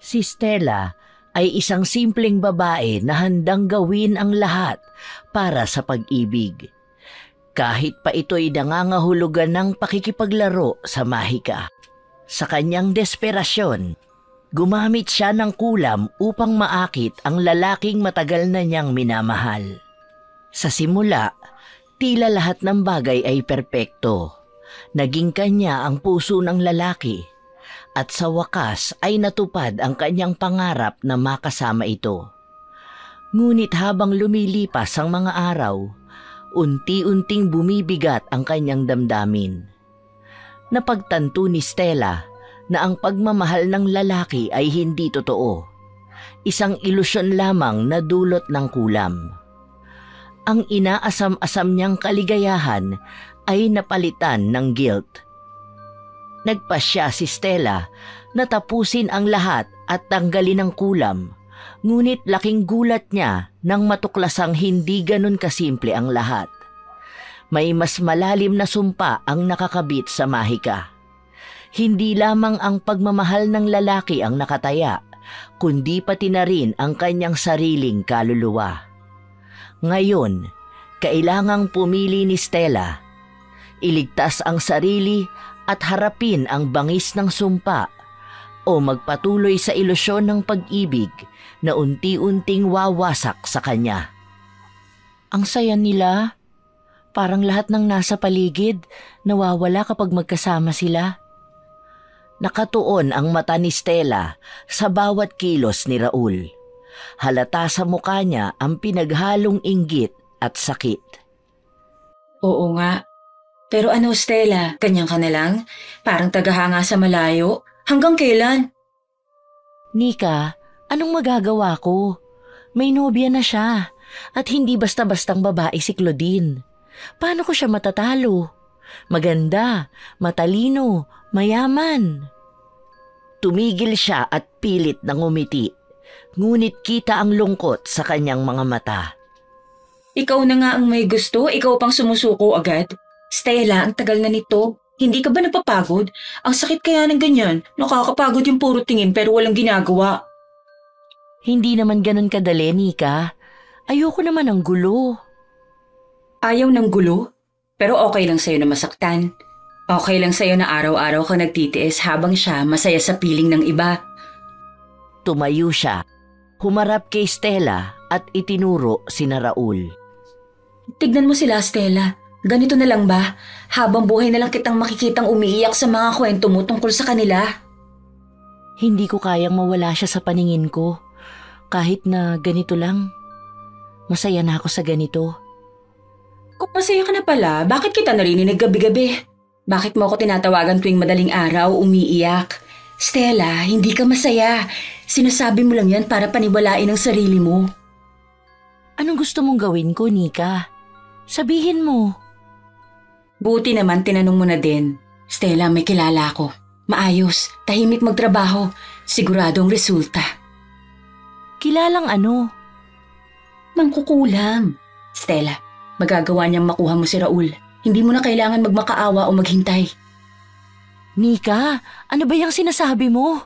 Si Stella ay isang simpleng babae na handang gawin ang lahat para sa pag-ibig. Kahit pa ito'y nangangahulugan ng pakikipaglaro sa mahika. Sa kanyang desperasyon, gumamit siya ng kulam upang maakit ang lalaking matagal na niyang minamahal. Sa simula, tila lahat ng bagay ay perpekto. Naging kanya ang puso ng lalaki at sa wakas ay natupad ang kanyang pangarap na makasama ito. Ngunit habang lumilipas ang mga araw, unti-unting bumibigat ang kanyang damdamin. Napagtanto ni Stella na ang pagmamahal ng lalaki ay hindi totoo. Isang ilusyon lamang na dulot ng kulam. Ang inaasam-asam niyang kaligayahan ay napalitan ng guilt. Nagpasya si Stella na tapusin ang lahat at tanggalin ang kulam, ngunit laking gulat niya nang matuklasang hindi ganun kasimple ang lahat. May mas malalim na sumpa ang nakakabit sa mahika. Hindi lamang ang pagmamahal ng lalaki ang nakataya, kundi pati na rin ang kanyang sariling kaluluwa. Ngayon, kailangang pumili ni Stella. Iligtas ang sarili at harapin ang bangis ng sumpa o magpatuloy sa ilusyon ng pag-ibig na unti-unting wawasak sa kanya. Ang saya nila. Parang lahat ng nasa paligid nawawala kapag magkasama sila. Nakatuon ang mata ni Stella sa bawat kilos ni Raul. Halata sa mukha niya ang pinaghalong inggit at sakit. Oo nga. Pero ano Stella, ganyan ka na lang? Parang tagahanga sa malayo. Hanggang kailan? Nika, anong magagawa ko? May nobya na siya at hindi basta-bastang babae si Claudine. Paano ko siya matatalo? Maganda, matalino, mayaman. Tumigil siya at pilit na ngumiti. Ngunit kita ang lungkot sa kanyang mga mata. Ikaw na nga ang may gusto, ikaw pang sumusuko agad. Stella, ang tagal na nito. Hindi ka ba napapagod? Ang sakit kaya ng ganyan. Nakakapagod yung puro tingin pero walang ginagawa. Hindi naman ganun kadali, Nika. Ayoko naman ng gulo. Ayaw ng gulo? Pero okay lang sa'yo na masaktan. Okay lang sa'yo na araw-araw ka nagtitiis habang siya masaya sa piling ng iba. Tumayo siya, humarap kay Stella at itinuro sina Raul. Tignan mo sila, Stella. Ganito na lang ba? Habang buhay na lang kitang makikitang umiiyak sa mga kwento mo tungkol sa kanila. Hindi ko kayang mawala siya sa paningin ko. Kahit na ganito lang. Masaya na ako sa ganito. Kung masaya ka na pala, bakit kita narinig gabi-gabi? Bakit mo ako tinatawagan tuwing madaling araw umiiyak? Stella, hindi ka masaya. Sinasabi mo lang yan para paniwalain ang sarili mo. Anong gusto mong gawin ko, Nika? Sabihin mo. Buti naman tinanong mo na din. Stella, may kilala ako. Maayos, tahimik magtrabaho. Siguradong resulta. Kilalang ano? Mangkukulam. Stella, magagawa niyang makuha mo si Raul. Hindi mo na kailangan magmakaawa o maghintay. Nika, ano ba yung sinasabi mo?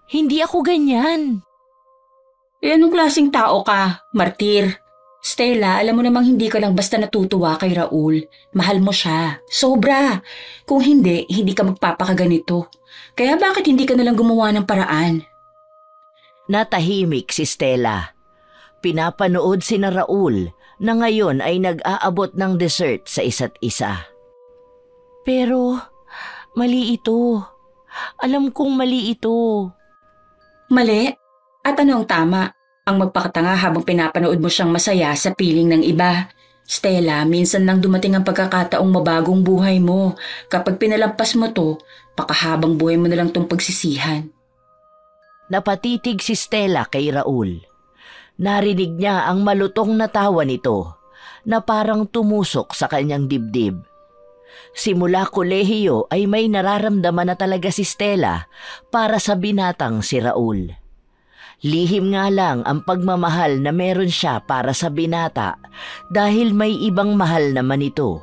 Hindi ako ganyan. Anong klaseng tao ka, martir? Stella, alam mo namang hindi ka lang basta natutuwa kay Raul. Mahal mo siya. Sobra. Kung hindi, hindi ka magpapakaganito. Kaya bakit hindi ka nalang gumawa ng paraan? Natahimik si Stella. Pinapanood sina Raul na ngayon ay nag-aabot ng dessert sa isa't isa. Pero, mali ito. Alam kong mali ito. Mali? At ano ang tama? Ang magpakatanga habang pinapanood mo siyang masaya sa piling ng iba. Stella, minsan lang dumating ang pagkakataong mabagong buhay mo. Kapag pinalampas mo to, pakahabang buhay mo na lang tong pagsisihan. Napatitig si Stella kay Raul. Narinig niya ang malutong na tawa nito na parang tumusok sa kanyang dibdib. Simula kolehiyo ay may nararamdaman na talaga si Stella para sa binatang si Raul. Lihim nga lang ang pagmamahal na meron siya para sa binata dahil may ibang mahal naman ito.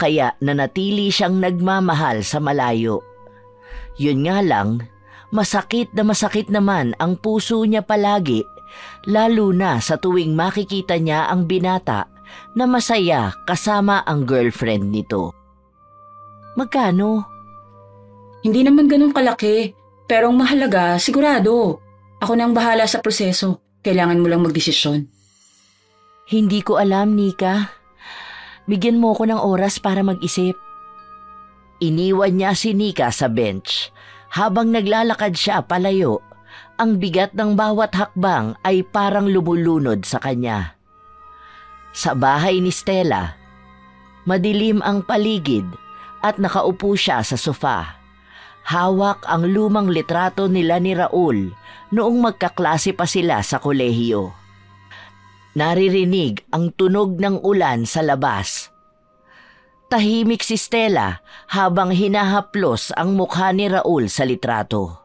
Kaya nanatili siyang nagmamahal sa malayo. Yun nga lang, Masakit naman ang puso niya palagi, lalo na sa tuwing makikita niya ang binata na masaya kasama ang girlfriend nito. Magkano? Hindi naman ganun kalaki, pero ang mahalaga, sigurado. Ako na ang bahala sa proseso. Kailangan mo lang magdesisyon. Hindi ko alam, Nika. Bigyan mo ko ng oras para mag-isip. Iniwan niya si Nika sa bench. Habang naglalakad siya palayo, ang bigat ng bawat hakbang ay parang lumulunod sa kanya. Sa bahay ni Stella, madilim ang paligid at nakaupo siya sa sofa. Hawak ang lumang litrato nila ni Raul noong magkaklase pa sila sa kolehiyo. Naririnig ang tunog ng ulan sa labas. Tahimik si Stella habang hinahaplos ang mukha ni Raul sa litrato.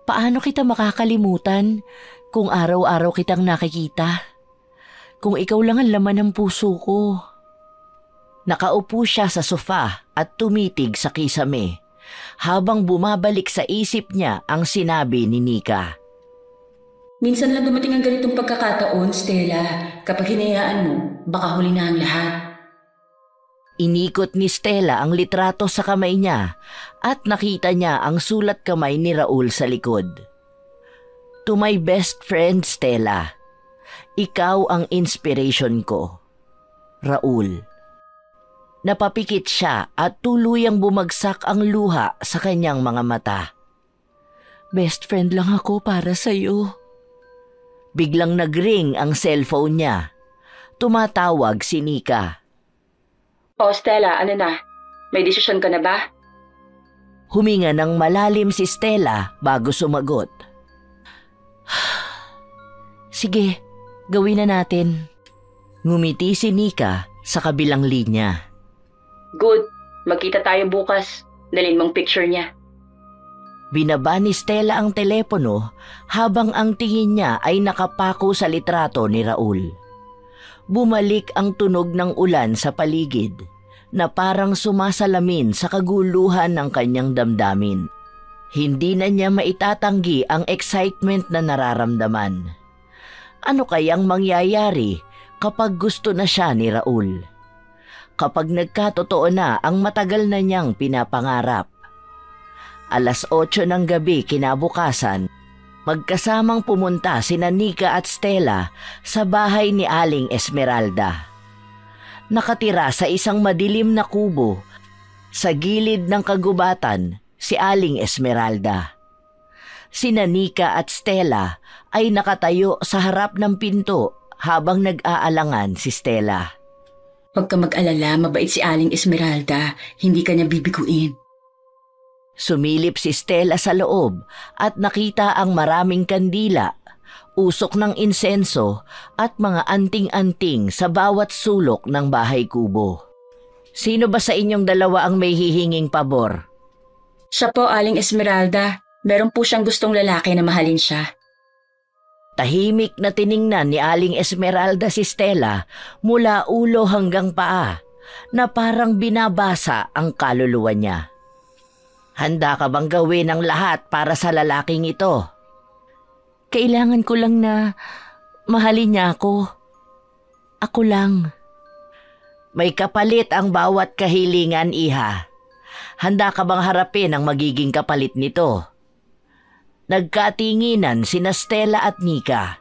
Paano kita makakalimutan kung araw-araw kitang nakikita? Kung ikaw lang ang laman ng puso ko. Nakaupo siya sa sofa at tumitig sa kisame habang bumabalik sa isip niya ang sinabi ni Nika. Minsan lang dumating ang ganitong pagkakataon, Stella. Kapag hinayaan mo, baka huli na ang lahat. Inikot ni Stella ang litrato sa kamay niya at nakita niya ang sulat kamay ni Raul sa likod. To my best friend, Stella. Ikaw ang inspiration ko. Raul. Napapikit siya at tuluyang bumagsak ang luha sa kanyang mga mata. Best friend lang ako para sa'yo. Biglang nagring ang cellphone niya. Tumatawag si Nika. Oh, Stella, ano na? May desisyon ka na ba? Huminga ng malalim si Stella bago sumagot. Sige, gawin na natin. Ngumiti si Nika sa kabilang linya. Good. Magkita tayo bukas. Dalhin mong picture niya. Binaba ni Stella ang telepono habang ang tingin niya ay nakapako sa litrato ni Raul. Bumalik ang tunog ng ulan sa paligid na parang sumasalamin sa kaguluhan ng kanyang damdamin. Hindi na niya maitatanggi ang excitement na nararamdaman. Ano kayang mangyayari kapag gusto na siya ni Raul? Kapag nagkatotoo na ang matagal na niyang pinapangarap. 8:00 ng gabi kinabukasan, magkasamang pumunta sina Nika at Stella sa bahay ni Aling Esmeralda. Nakatira sa isang madilim na kubo, sa gilid ng kagubatan si Aling Esmeralda. Sina Nika at Stella ay nakatayo sa harap ng pinto habang nag-aalangan si Stella. Huwag ka mag-alala, mabait si Aling Esmeralda, hindi ka niya bibiguin. Sumilip si Stella sa loob at nakita ang maraming kandila, usok ng insenso at mga anting-anting sa bawat sulok ng bahay kubo. Sino ba sa inyong dalawa ang may hihinging pabor? Siya po, Aling Esmeralda. Meron po siyang gustong lalaki na mahalin siya. Tahimik na tiningnan ni Aling Esmeralda si Stella mula ulo hanggang paa na parang binabasa ang kaluluwa niya. Handa ka bang gawin ang lahat para sa lalaking ito? Kailangan ko lang na mahalin niya ako. Ako lang. May kapalit ang bawat kahilingan, iha. Handa ka bang harapin ang magiging kapalit nito? Nagkatinginan sina Stella at Nika.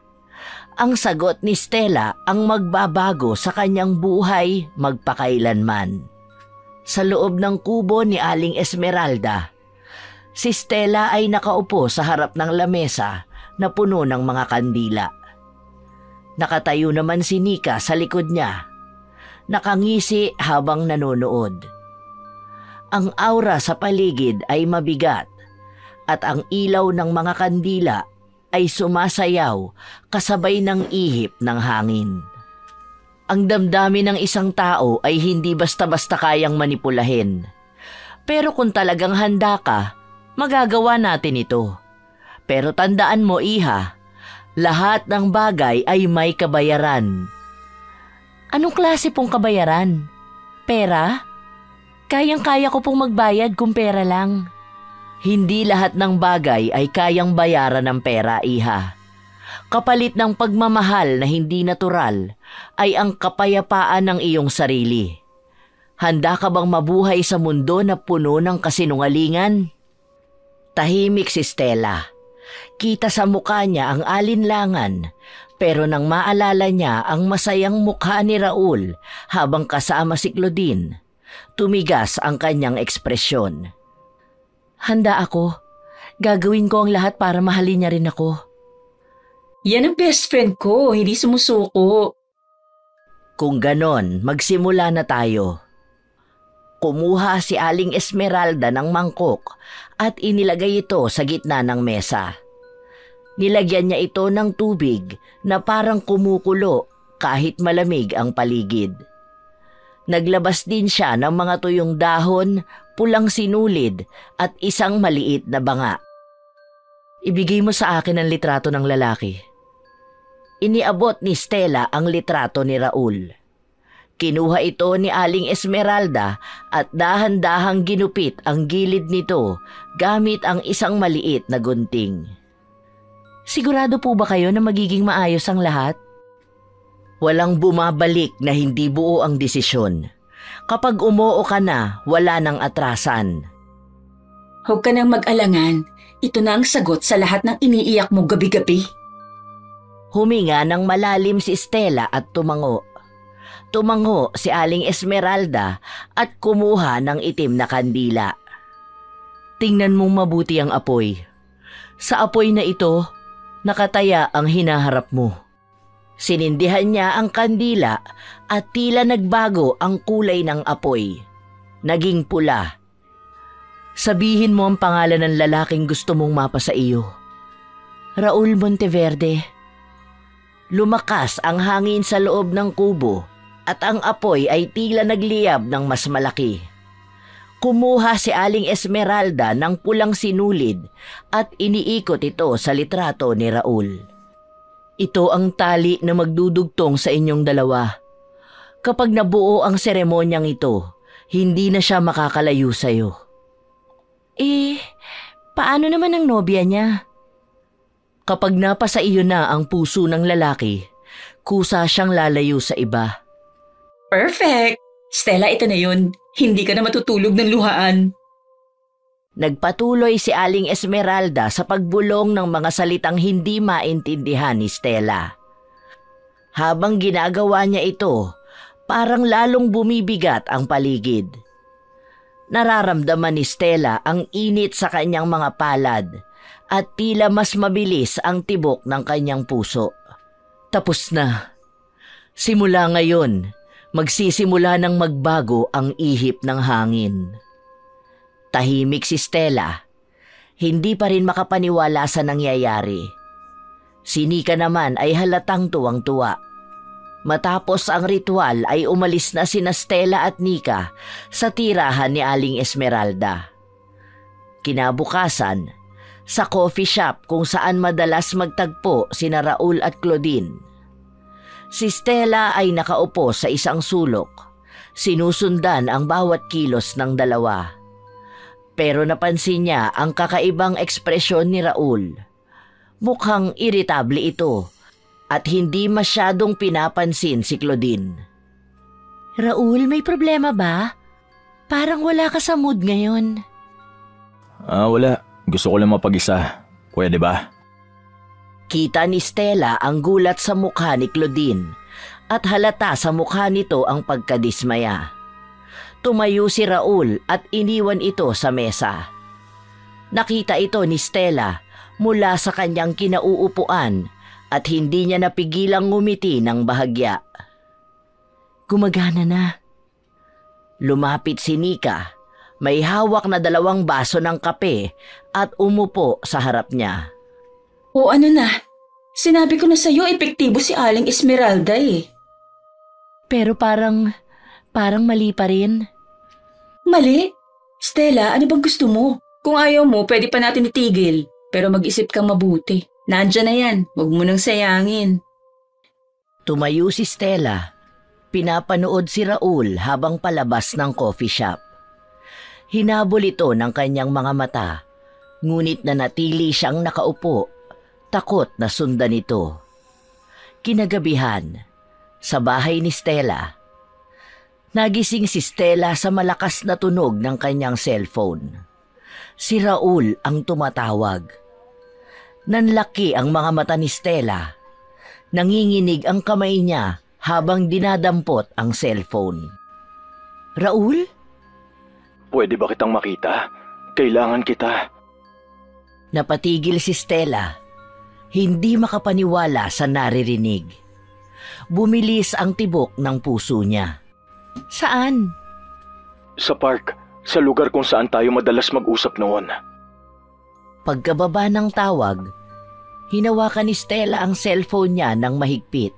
Ang sagot ni Stella ang magbabago sa kanyang buhay magpakailanman. Sa loob ng kubo ni Aling Esmeralda, si Stella ay nakaupo sa harap ng lamesa na puno ng mga kandila. Nakatayo naman si Nika sa likod niya, nakangisi habang nanonood. Ang aura sa paligid ay mabigat at ang ilaw ng mga kandila ay sumasayaw kasabay ng ihip ng hangin. Ang damdamin ng isang tao ay hindi basta-basta kayang manipulahin. Pero kung talagang handa ka, magagawa natin ito. Pero tandaan mo, iha, lahat ng bagay ay may kabayaran. Anong klase pong kabayaran? Pera? Kayang-kaya ko pong magbayad kung pera lang. Hindi lahat ng bagay ay kayang bayaran ng pera, iha. Kapalit ng pagmamahal na hindi natural ay ang kapayapaan ng iyong sarili. Handa ka bang mabuhay sa mundo na puno ng kasinungalingan? Tahimik si Stella. Kita sa mukha niya ang alinlangan, pero nang maalala niya ang masayang mukha ni Raul habang kasama si Claudine, tumigas ang kanyang ekspresyon. Handa ako. Gagawin ko ang lahat para mahalin niya rin ako. Yan ang best friend ko, hindi sumusuko. Kung ganon, magsimula na tayo. Kumuha si Aling Esmeralda ng mangkok at inilagay ito sa gitna ng mesa. Nilagyan niya ito ng tubig na parang kumukulo kahit malamig ang paligid. Naglabas din siya ng mga tuyong dahon, pulang sinulid at isang maliit na banga. Ibigay mo sa akin ang litrato ng lalaki. Iniabot ni Stella ang litrato ni Raul. Kinuha ito ni Aling Esmeralda at dahan-dahang ginupit ang gilid nito gamit ang isang maliit na gunting. Sigurado po ba kayo na magiging maayos ang lahat? Walang bumabalik na hindi buo ang desisyon. Kapag umuo ka na, wala nang atrasan. Huwag ka nang mag-alangan. Ito na ang sagot sa lahat ng iniiyak mo gabi-gabi. Huminga ng malalim si Stella at tumango. Tumango si Aling Esmeralda at kumuha ng itim na kandila. Tingnan mong mabuti ang apoy. Sa apoy na ito, nakataya ang hinaharap mo. Sinindihan niya ang kandila at tila nagbago ang kulay ng apoy. Naging pula. Sabihin mo ang pangalan ng lalaking gusto mong mapa sa iyo. Raul Monteverde. Lumakas ang hangin sa loob ng kubo at ang apoy ay tila nagliyab ng mas malaki. Kumuha si Aling Esmeralda ng pulang sinulid at iniikot ito sa litrato ni Raul. Ito ang tali na magdudugtong sa inyong dalawa. Kapag nabuo ang seremonyang ito, hindi na siya makakalayo sa iyo. Paano naman ang nobya niya? Kapag napasa iyo na ang puso ng lalaki, kusa siyang lalayo sa iba. Perfect! Stella, ito na yun. Hindi ka na matutulog ng luhaan. Nagpatuloy si Aling Esmeralda sa pagbulong ng mga salitang hindi maintindihan ni Stella. Habang ginagawa niya ito, parang lalong bumibigat ang paligid. Nararamdaman ni Stella ang init sa kanyang mga palad at tila mas mabilis ang tibok ng kanyang puso. Tapos na. Simula ngayon, magsisimula ng magbago ang ihip ng hangin. Tahimik si Stella. Hindi pa rin makapaniwala sa nangyayari. Si Nika naman ay halatang tuwang-tuwa. Matapos ang ritual ay umalis na sina Stella at Nika sa tirahan ni Aling Esmeralda. Kinabukasan, sa coffee shop kung saan madalas magtagpo sina Raul at Claudine. Si Stella ay nakaupo sa isang sulok. Sinusundan ang bawat kilos ng dalawa. Pero napansin niya ang kakaibang ekspresyon ni Raul. Mukhang iritable ito at hindi masyadong pinapansin si Claudine. Raul, may problema ba? Parang wala ka sa mood ngayon. Wala. Gusto ko lang mapag-isa. Pwede ba? Kita ni Stella ang gulat sa mukha ni Claudine at halata sa mukha nito ang pagkadismaya. Tumayo si Raul at iniwan ito sa mesa. Nakita ito ni Stella mula sa kanyang kinauupuan at hindi niya napigilang ngumiti ng bahagya. Gumagana na. Lumapit si Nika. May hawak na 2 baso ng kape at umupo sa harap niya. O ano na? Sinabi ko na sa'yo, epektibo si Aling Esmeralda eh. Pero parang mali pa rin. Mali? Stella, ano bang gusto mo? Kung ayaw mo, pwede pa natin itigil. Pero mag-isip kang mabuti. Nandyan na yan, huwag mo nang sayangin. Tumayo si Stella. Pinapanood si Raul habang palabas ng coffee shop. Hinabol ito ng kanyang mga mata Ngunit nanatili siyang nakaupo, takot na sundan ito. Kinagabihan, sa bahay ni Stella. Nagising si Stella sa malakas na tunog ng kanyang cellphone. Si Raul ang tumatawag. Nanlaki ang mga mata ni Stella. Nanginginig ang kamay niya habang dinadampot ang cellphone. Raul? Pwede ba kitang makita? Kailangan kita. Napatigil si Stella. Hindi makapaniwala sa naririnig. Bumilis ang tibok ng puso niya. Saan? Sa park, sa lugar kung saan tayo madalas mag-usap noon. Pagkababa ng tawag, hinawakan ni Stella ang cellphone niya ng mahigpit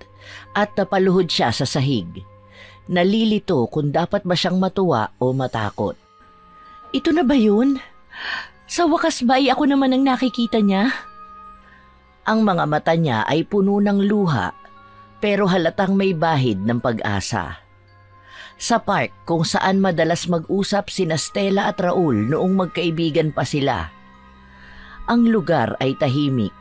at napaluhod siya sa sahig. Nalilito kung dapat ba siyang matuwa o matakot. Ito na ba yun? Sa wakas ba ay ako naman ang nakikita niya? Ang mga mata niya ay puno ng luha pero halatang may bahid ng pag-asa. Sa park kung saan madalas mag-usap sina Stella at Raul noong magkaibigan pa sila. Ang lugar ay tahimik.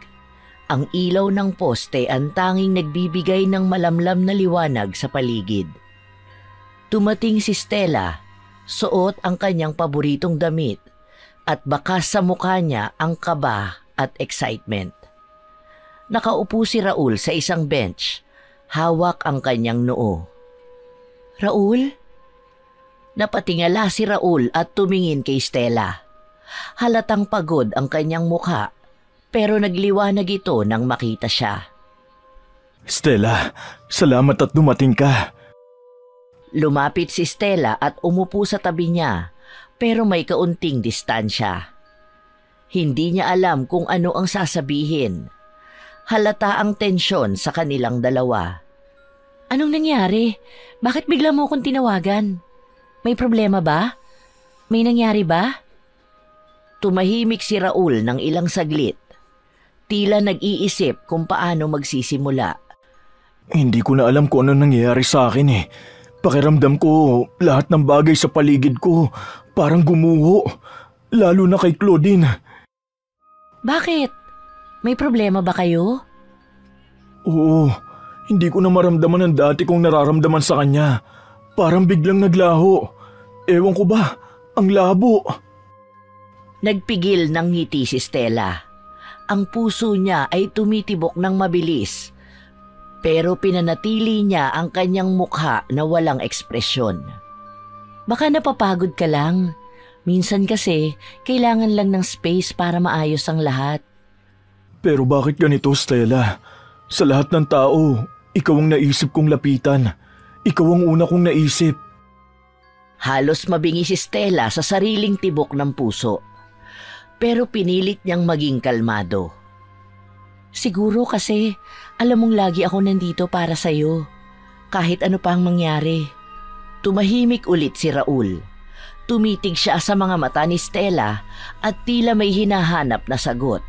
Ang ilaw ng poste ang tanging nagbibigay ng malamlam na liwanag sa paligid. Tumating si Stella, suot ang kanyang paboritong damit at bakas sa mukha niya ang kaba at excitement. Nakaupo si Raul sa isang bench, hawak ang kanyang noo. Raul? Napatingala si Raul at tumingin kay Stella. Halatang pagod ang kanyang mukha pero nagliwanag ito nang makita siya. Stella, salamat at dumating ka. Lumapit si Stella at umupo sa tabi niya pero may kaunting distansya. Hindi niya alam kung ano ang sasabihin. Halata ang tensyon sa kanilang dalawa. Anong nangyari? Bakit bigla mo akong tinawagan? May problema ba? May nangyari ba? Tumahimik si Raul ng ilang saglit. Tila nag-iisip kung paano magsisimula. Hindi ko na alam kung ano nangyayari sa akin eh. Pakiramdam ko lahat ng bagay sa paligid ko parang gumuho. Lalo na kay Claudine. Bakit? May problema ba kayo? Oo, hindi ko na maramdaman ang dati kong nararamdaman sa kanya. Parang biglang naglaho. Ewan ko ba, ang labo. Nagpigil ng ngiti si Stella. Ang puso niya ay tumitibok ng mabilis. Pero pinanatili niya ang kanyang mukha na walang ekspresyon. Baka napapagod ka lang. Minsan kasi, kailangan lang ng space para maayos ang lahat. Pero bakit ganito, Stella? Sa lahat ng tao, ikaw ang naisip kong lapitan. Ikaw ang una kong naisip. Halos mabingi si Stella sa sariling tibok ng puso. Pero pinilit niyang maging kalmado. Siguro kasi alam mong lagi ako nandito para sa'yo. Kahit ano pa ang mangyari. Tumahimik ulit si Raul. Tumitig siya sa mga mata ni Stella at tila may hinahanap na sagot.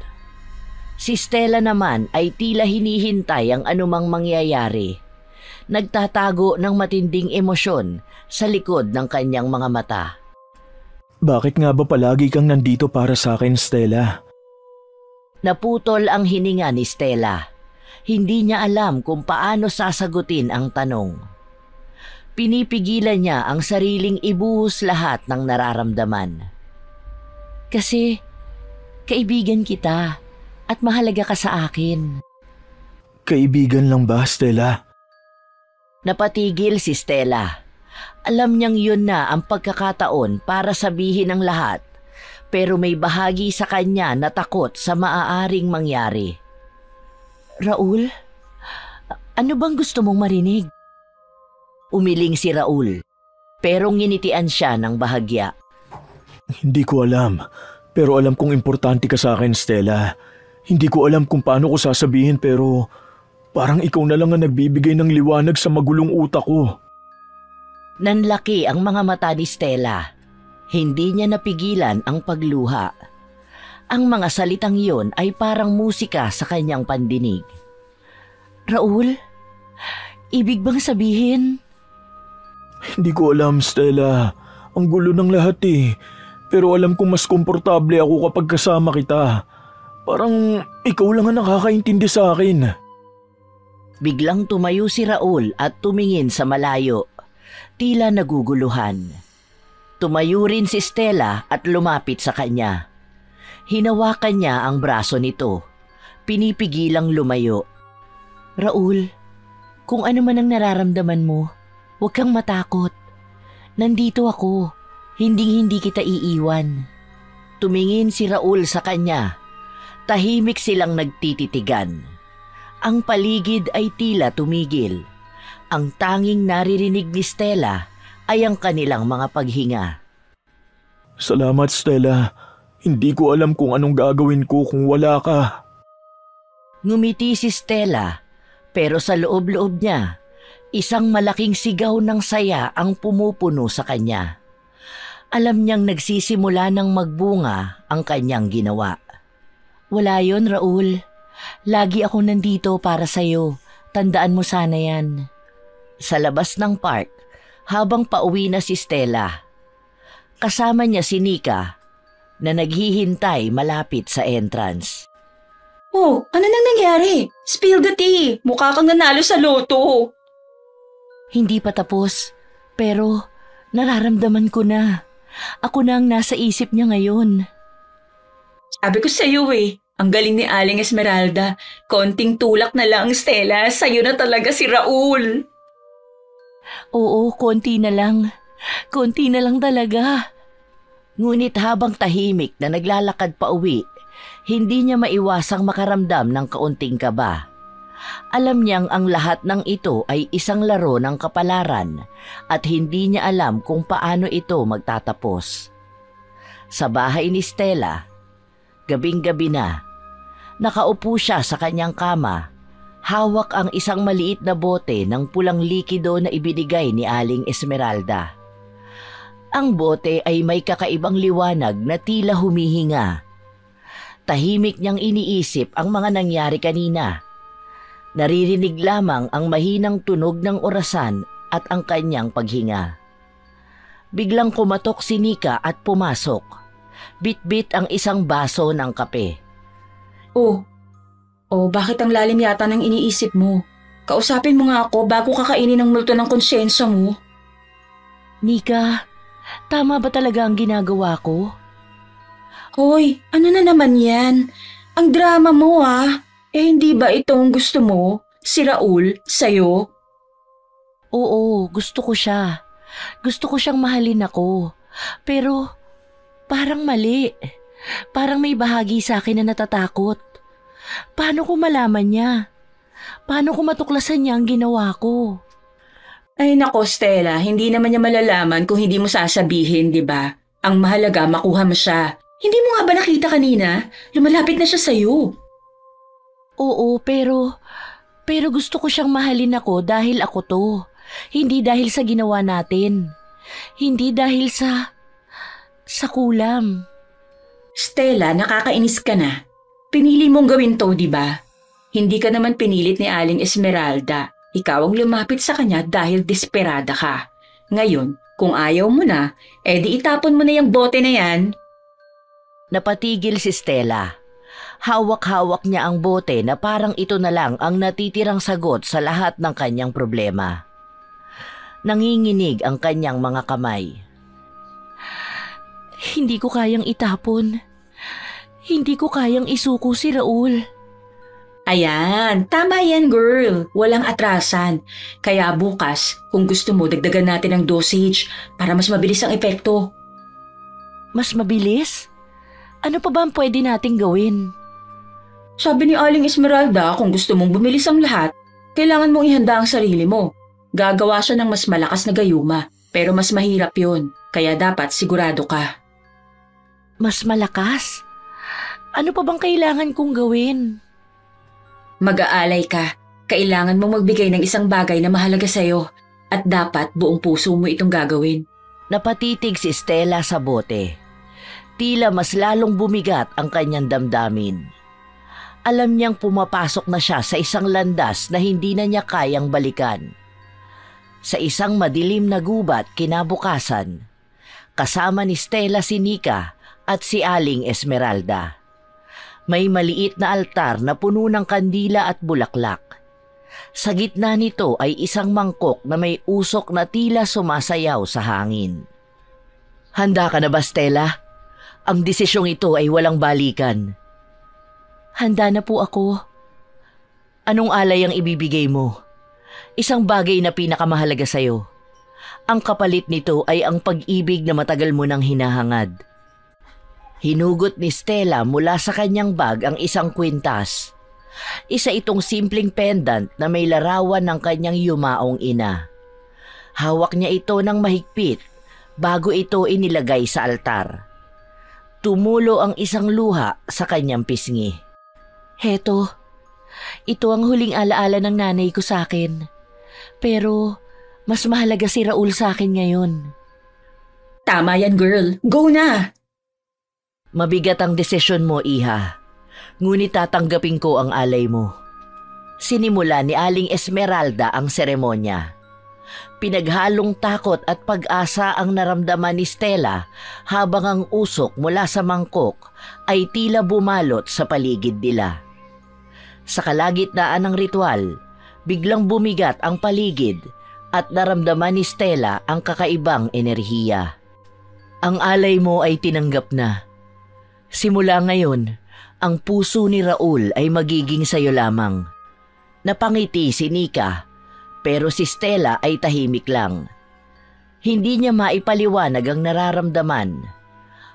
Si Stella naman ay tila hinihintay ang anumang mangyayari. Nagtatago ng matinding emosyon sa likod ng kanyang mga mata. Bakit nga ba palagi kang nandito para sa akin, Stella? Naputol ang hininga ni Stella. Hindi niya alam kung paano sasagutin ang tanong. Pinipigilan niya ang sariling ibuhos lahat ng nararamdaman. Kasi kaibigan kita at mahalaga ka sa akin. Kaibigan lang ba, Stella? Napatigil si Stella. Alam niyang yun na ang pagkakataon para sabihin ang lahat, pero may bahagi sa kanya na takot sa maaaring mangyari. Raul, ano bang gusto mong marinig? Umiling si Raul, pero nginitian siya ng bahagya. Hindi ko alam, pero alam kong importante ka sa akin, Stella. Hindi ko alam kung paano ko sasabihin pero parang ikaw na lang ang nagbibigay ng liwanag sa magulong utak ko. Nanlaki ang mga mata ni Stella. Hindi niya napigilan ang pagluha. Ang mga salitang iyon ay parang musika sa kanyang pandinig. Raul, ibig bang sabihin? Hindi ko alam, Stella. Ang gulo ng lahat eh. Pero alam kong mas komportable ako kapag kasama kita. Parang ikaw lang ang nakakaintindi sa akin. Biglang tumayo si Raul at tumingin sa malayo. Tila naguguluhan. Tumayo rin si Stella at lumapit sa kanya. Hinawakan niya ang braso nito. Pinipigilang lumayo. Raul, kung ano man ang nararamdaman mo, huwag kang matakot. Nandito ako. Hindi kita iiwan. Tumingin si Raul sa kanya. Tahimik silang nagtititigan. Ang paligid ay tila tumigil. Ang tanging naririnig ni Stella ay ang kanilang mga paghinga. Salamat, Stella. Hindi ko alam kung anong gagawin ko kung wala ka. Ngumiti si Stella, pero sa loob-loob niya, isang malaking sigaw ng saya ang pumupuno sa kanya. Alam niyang nagsisimula ng magbunga ang kanyang ginawa. Wala yon, Raul. Lagi ako nandito para sa'yo. Tandaan mo sana yan. Sa labas ng park, habang pauwi na si Stella, kasama niya si Nika na naghihintay malapit sa entrance. Oh, ano nang nangyari? Spill the tea. Mukha kang nanalo sa loto. Hindi pa tapos, pero nararamdaman ko na. Ako na ang nasa isip niya ngayon. Sabi ko sa'yo ang galing ni Aling Esmeralda. Konting tulak na lang, Stella. Sa'yo na talaga si Raul. Oo, konti na lang. Konti na lang talaga. Ngunit habang tahimik na naglalakad pa uwi, hindi niya maiwasang makaramdam ng kaunting kaba. Alam niyang ang lahat ng ito ay isang laro ng kapalaran at hindi niya alam kung paano ito magtatapos. Sa bahay ni Stella, gabing-gabi na, nakaupo siya sa kanyang kama, hawak ang isang maliit na bote ng pulang likido na ibinigay ni Aling Esmeralda. Ang bote ay may kakaibang liwanag na tila humihinga. Tahimik niyang iniisip ang mga nangyari kanina. Naririnig lamang ang mahinang tunog ng orasan at ang kanyang paghinga. Biglang kumatok si Nika at pumasok. Bit-bit ang isang baso ng kape. Oh, bakit ang lalim yata ng iniisip mo? Kausapin mo nga ako bago kakainin ng multo ng konsyensya mo. Nika, tama ba talaga ang ginagawa ko? Hoy, ano na naman yan? Ang drama mo hindi ba itong gusto mo? Si Raul, sa'yo? Oo, gusto ko siya. Gusto ko siyang mahalin ako. Pero parang mali. Parang may bahagi sa akin na natatakot. Paano ko malaman niya? Paano ko matuklasan niya ang ginawa ko? Ay nako, Stella, hindi naman niya malalaman kung hindi mo sasabihin, di ba? Ang mahalaga, makuha mo siya. Hindi mo nga ba nakita kanina? Lumalapit na siya sa'yo. Oo, pero gusto ko siyang mahalin ako dahil ako to. Hindi dahil sa ginawa natin. Hindi dahil sa kulam. Stella, nakakainis ka na. Pinili mong gawin to, di ba? Hindi ka naman pinilit ni Aling Esmeralda. Ikaw ang lumapit sa kanya dahil desperada ka. Ngayon, kung ayaw mo na, edi itapon mo na yung bote na yan. Napatigil si Stella. Hawak-hawak niya ang bote na parang ito na lang ang natitirang sagot sa lahat ng kanyang problema. Nanginginig ang kanyang mga kamay. Hindi ko kayang itapon. Hindi ko kayang isuko si Raul. Ayan, tama yan girl. Walang atrasan. Kaya bukas, kung gusto mo, dagdagan natin ang dosage para mas mabilis ang epekto. Mas mabilis? Ano pa ba ang pwede nating gawin? Sabi ni Aling Esmeralda, kung gusto mong bumilis ang lahat, kailangan mong ihanda ang sarili mo. Gagawa siya ng mas malakas na gayuma, pero mas mahirap yun. Kaya dapat sigurado ka. Mas malakas? Ano pa bang kailangan kong gawin? Mag-aalay ka. Kailangan mong magbigay ng isang bagay na mahalaga sa'yo. At dapat buong puso mo itong gagawin. Napatitig si Stella sa bote. Tila mas lalong bumigat ang kanyang damdamin. Alam niyang pumapasok na siya sa isang landas na hindi na niya kayang balikan. Sa isang madilim na gubat kinabukasan, Kasama ni Stella si Nika at si Aling Esmeralda. May maliit na altar na puno ng kandila at bulaklak. Sa gitna nito ay isang mangkok na may usok na tila sumasayaw sa hangin. Handa ka na ba, Stella? Ang desisyong ito ay walang balikan. Handa na po ako. Anong alay ang ibibigay mo? Isang bagay na pinakamahalaga sa'yo. Ang kapalit nito ay ang pag-ibig na matagal mo nang hinahangad. Hinugot ni Stella mula sa kanyang bag ang isang kwintas. Isa itong simpleng pendant na may larawan ng kanyang yumaong ina. Hawak niya ito ng mahigpit bago ito inilagay sa altar. Tumulo ang isang luha sa kanyang pisngi. Heto, ito ang huling alaala ng nanay ko sa akin. Pero mas mahalaga si Raul sa akin ngayon. Tama yan, girl. Go na! Mabigat ang desisyon mo, Iha. Ngunit tatanggapin ko ang alay mo. Sinimula ni Aling Esmeralda ang seremonya. Pinaghalong takot at pag-asa ang naramdaman ni Stella habang ang usok mula sa mangkok ay tila bumalot sa paligid nila. Sa kalagitnaan ng ritual, biglang bumigat ang paligid at naramdaman ni Stella ang kakaibang enerhiya. Ang alay mo ay tinanggap na. Simula ngayon, ang puso ni Raul ay magiging sayo lamang. Napangiti si Nika, pero si Stella ay tahimik lang. Hindi niya maipaliwanag ang nararamdaman.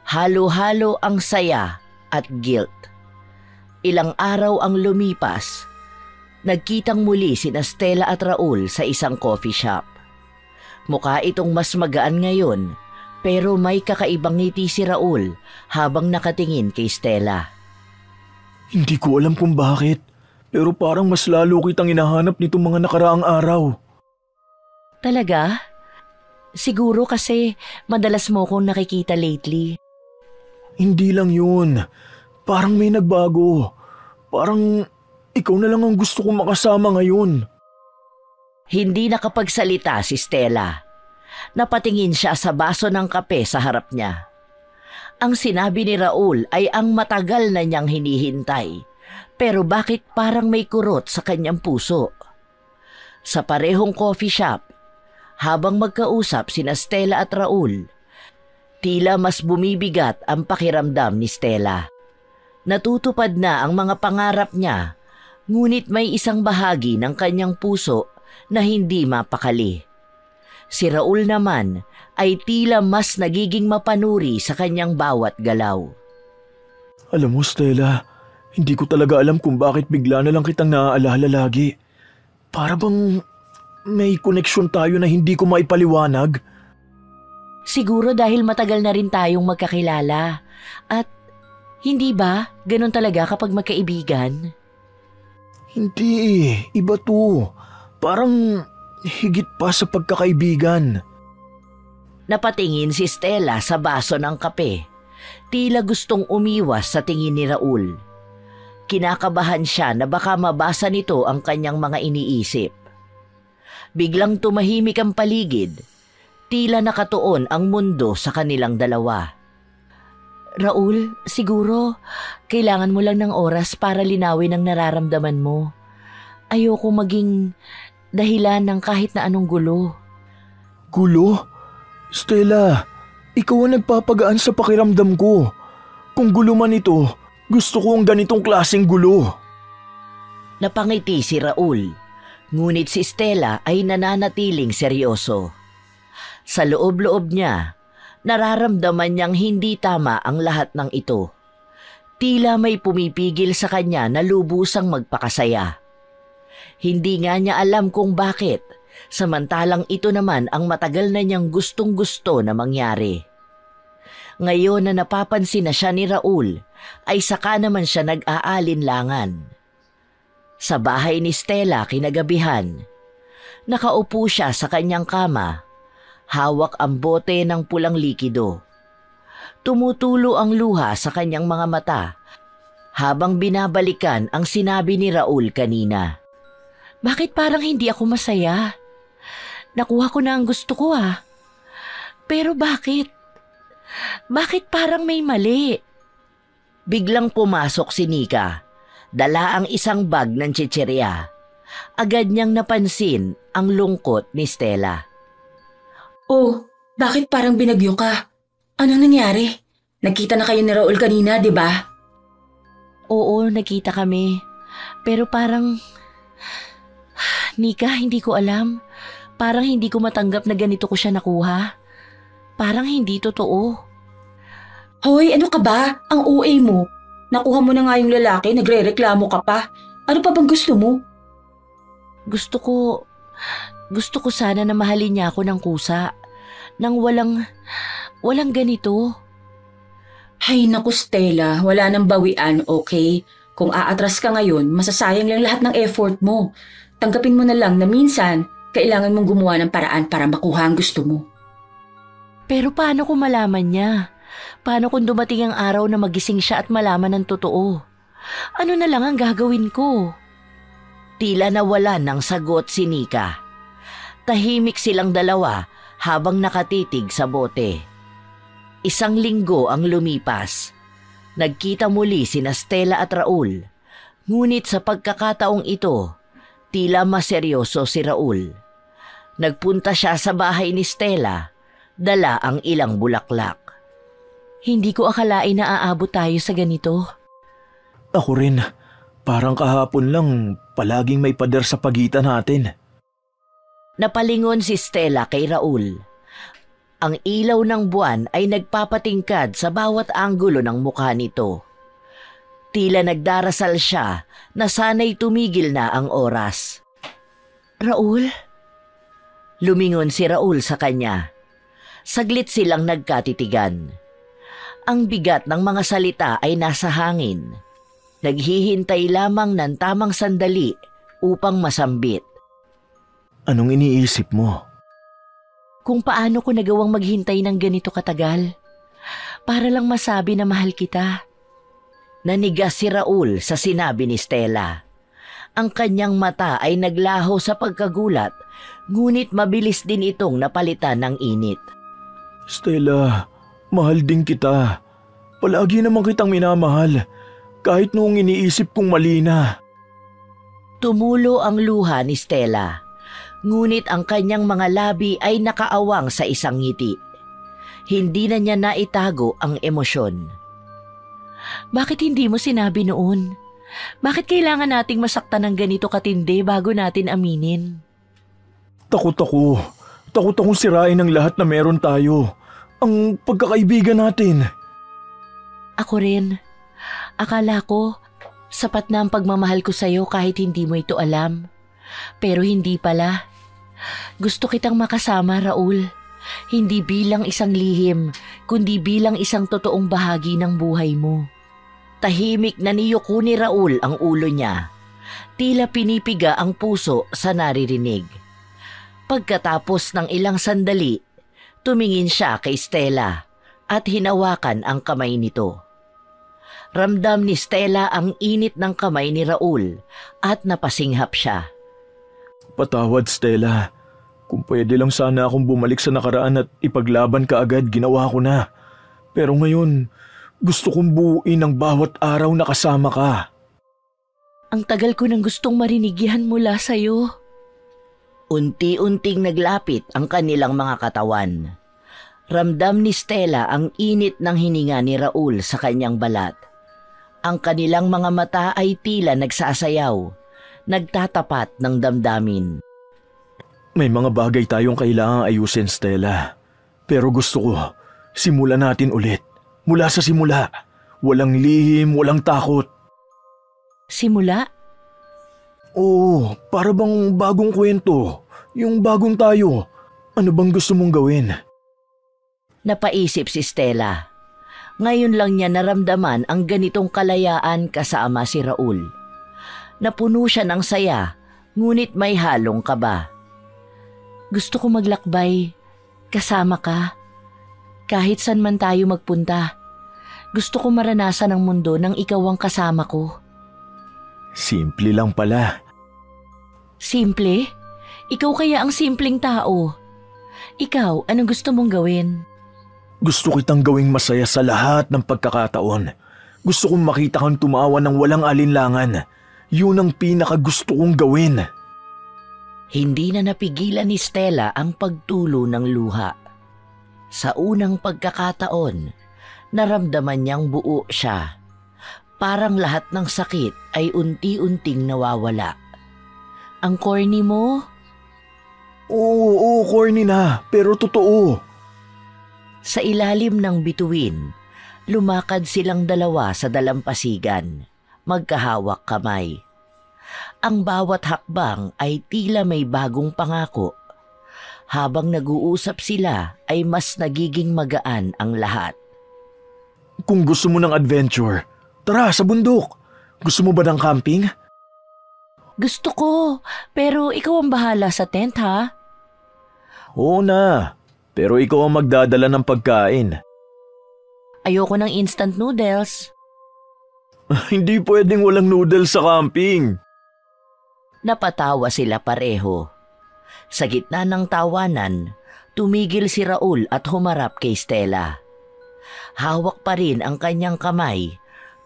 Halo-halo ang saya at guilt. Ilang araw ang lumipas. Nagkitang muli sina Stella at Raul sa isang coffee shop. Mukha itong mas magaan ngayon, pero may kakaibang ngiti si Raul habang nakatingin kay Stella. Hindi ko alam kung bakit, pero parang mas lalo kitang hinahanap nitong mga nakaraang araw. Talaga? Siguro kasi madalas mo akong nakikita lately. Hindi lang yun. Parang may nagbago. Parang ikaw na lang ang gusto kong makasama ngayon. Hindi nakapagsalita si Stella. Napatingin siya sa baso ng kape sa harap niya. Ang sinabi ni Raul ay ang matagal na niyang hinihintay. Pero bakit parang may kurot sa kanyang puso? Sa parehong coffee shop, habang magkausap sina Stella at Raul, tila mas bumibigat ang pakiramdam ni Stella. Natutupad na ang mga pangarap niya, ngunit may isang bahagi ng kanyang puso na hindi mapakali. Si Raul naman ay tila mas nagiging mapanuri sa kanyang bawat galaw. Alam mo, Stella, hindi ko talaga alam kung bakit bigla na lang kitang naaalala lagi. Para bang may koneksyon tayo na hindi ko maipaliwanag? Siguro dahil matagal na rin tayong magkakilala. At hindi ba ganun talaga kapag magkaibigan? Hindi, iba to. Parang higit pa sa pagkakaibigan. Napatingin si Stella sa baso ng kape. Tila gustong umiwas sa tingin ni Raul. Kinakabahan siya na baka mabasa nito ang kanyang mga iniisip. Biglang tumahimik ang paligid. Tila nakatuon ang mundo sa kanilang dalawa. Raul, siguro kailangan mo lang ng oras para linawin ang nararamdaman mo. Ayoko maging dahilan ng kahit na anong gulo. Gulo? Stella, ikaw ang nagpapagaan sa pakiramdam ko. Kung gulo man ito, gusto ko ang ganitong klaseng gulo. Napangiti si Raul, ngunit si Stella ay nananatiling seryoso. Sa loob-loob niya, nararamdaman niyang hindi tama ang lahat ng ito. Tila may pumipigil sa kanya na lubusang magpakasaya. Hindi nga niya alam kung bakit, samantalang ito naman ang matagal na niyang gustong-gusto na mangyari. Ngayon na napapansin na siya ni Raul, ay saka naman siya nag-aalinlangan. Sa bahay ni Stella kinagabihan, nakaupo siya sa kanyang kama, hawak ang bote ng pulang likido. Tumutulo ang luha sa kanyang mga mata habang binabalikan ang sinabi ni Raul kanina. Bakit parang hindi ako masaya? Nakuha ko na ang gusto ko ah. Pero bakit? Bakit parang may mali? Biglang pumasok si Nika. Dala ang isang bag ng chichirya. Agad niyang napansin ang lungkot ni Stella. Oh, bakit parang binagyo ka? Anong nangyari? Nagkita na kayo ni Raul kanina, di ba? Oo, nakita kami. Pero parang... Nika, hindi ko alam. Parang hindi ko matanggap na ganito ko siya nakuha. Parang hindi totoo. Hoy, ano ka ba? Ang OA mo. Nakuha mo na nga yung lalaki, nagre-reklamo ka pa. Ano pa bang gusto mo? Gusto ko sana na mahalin niya ako ng kusa. Nang walang ganito. Hay naku Stella, wala nang bawian, okay? Kung aatras ka ngayon, masasayang lang lahat ng effort mo. Tanggapin mo na lang na minsan, kailangan mong gumawa ng paraan para makuha ang gusto mo. Pero paano kung malaman niya? Paano kung dumating ang araw na magising siya at malaman ng totoo? Ano na lang ang gagawin ko? Tila nawala ng sagot si Nika. Tahimik silang dalawa habang nakatitig sa bote. Isang linggo ang lumipas. Nagkita muli sina Stella at Raul. Ngunit sa pagkakataong ito, tila maseryoso si Raul. Nagpunta siya sa bahay ni Stella, dala ang ilang bulaklak. Hindi ko akalain na aabot tayo sa ganito. Ako rin. Parang kahapon lang, palaging may pader sa pagitan natin. Napalingon si Stella kay Raul. Ang ilaw ng buwan ay nagpapatingkad sa bawat anggulo ng mukha nito. Tila nagdarasal siya na sana'y tumigil na ang oras. Raul? Lumingon si Raul sa kanya. Saglit silang nagkatitigan. Ang bigat ng mga salita ay nasa hangin. Naghihintay lamang ng tamang sandali upang masambit. Anong iniisip mo? Kung paano ko nagawang maghintay ng ganito katagal. Para lang masabi na mahal kita. Nanigas si Raul sa sinabi ni Stella. Ang kanyang mata ay naglaho sa pagkagulat, ngunit mabilis din itong napalitan ng init. Stella, mahal din kita. Palagi naman kitang minamahal. Kahit noong iniisip kong mali na. Tumulo ang luha ni Stella. Ngunit ang kanyang mga labi ay nakaawang sa isang ngiti. Hindi na niya naitago ang emosyon. Bakit hindi mo sinabi noon? Bakit kailangan nating masaktan ng ganito katindi bago natin aminin? Takot ako. Takot akong sirain ang lahat na meron tayo. Ang pagkakaibigan natin. Ako rin. Akala ko, sapat na ang pagmamahal ko sa'yo kahit hindi mo ito alam. Pero hindi pala. Gusto kitang makasama, Raul. Hindi bilang isang lihim, kundi bilang isang totoong bahagi ng buhay mo. Tahimik na niyuko ni Raul ang ulo niya. Tila pinipiga ang puso sa naririnig. Pagkatapos ng ilang sandali, tumingin siya kay Stella at hinawakan ang kamay nito. Ramdam ni Stella ang init ng kamay ni Raul at napasinghap siya. Patawad, Stella. Kung pwede lang sana akong bumalik sa nakaraan at ipaglaban ka agad, ginawa ko na. Pero ngayon, gusto kong buuin ang bawat araw na kasama ka. Ang tagal ko nang gustong marinig yan mula sa'yo. Unti-unting naglapit ang kanilang mga katawan. Ramdam ni Stella ang init ng hininga ni Raul sa kanyang balat. Ang kanilang mga mata ay tila nagsasayaw, nagtatapat ng damdamin. May mga bagay tayong kailangang ayusin, Stella. Pero gusto ko, simulan natin ulit. Mula sa simula. Walang lihim, walang takot. Simula? Oo, para bang bagong kwento. Yung bagong tayo. Ano bang gusto mong gawin? Napaisip si Stella. Ngayon lang niya naramdaman ang ganitong kalayaan kasama si Raul. Napuno siya ng saya, ngunit may halong kaba. Gusto ko maglakbay, kasama ka. Kahit saan man tayo magpunta, gusto ko maranasan ang mundo nang ikaw ang kasama ko. Simple lang pala. Simple? Ikaw kaya ang simpleng tao. Ikaw, anong gusto mong gawin? Gusto kitang gawing masaya sa lahat ng pagkakataon. Gusto kong makita kang tumawa ng walang alinlangan. Yun ang pinakagusto kong gawin. Hindi na napigilan ni Stella ang pagtulo ng luha. Sa unang pagkakataon, naramdaman niyang buo siya. Parang lahat ng sakit ay unti-unting nawawala. Ang corny mo? Oo, corny na, pero totoo. Sa ilalim ng bituin, lumakad silang dalawa sa dalampasigan, magkahawak kamay. Ang bawat hakbang ay tila may bagong pangako. Habang nag-uusap sila ay mas nagiging magaan ang lahat. Kung gusto mo ng adventure, tara sa bundok. Gusto mo ba ng camping? Gusto ko, pero ikaw ang bahala sa tent ha? Oo na, pero ikaw ang magdadala ng pagkain. Ayoko ng instant noodles. Hindi pwedeng walang noodles sa camping. Napatawa sila pareho. Sa gitna ng tawanan, tumigil si Raul at humarap kay Stella. Hawak pa rin ang kanyang kamay,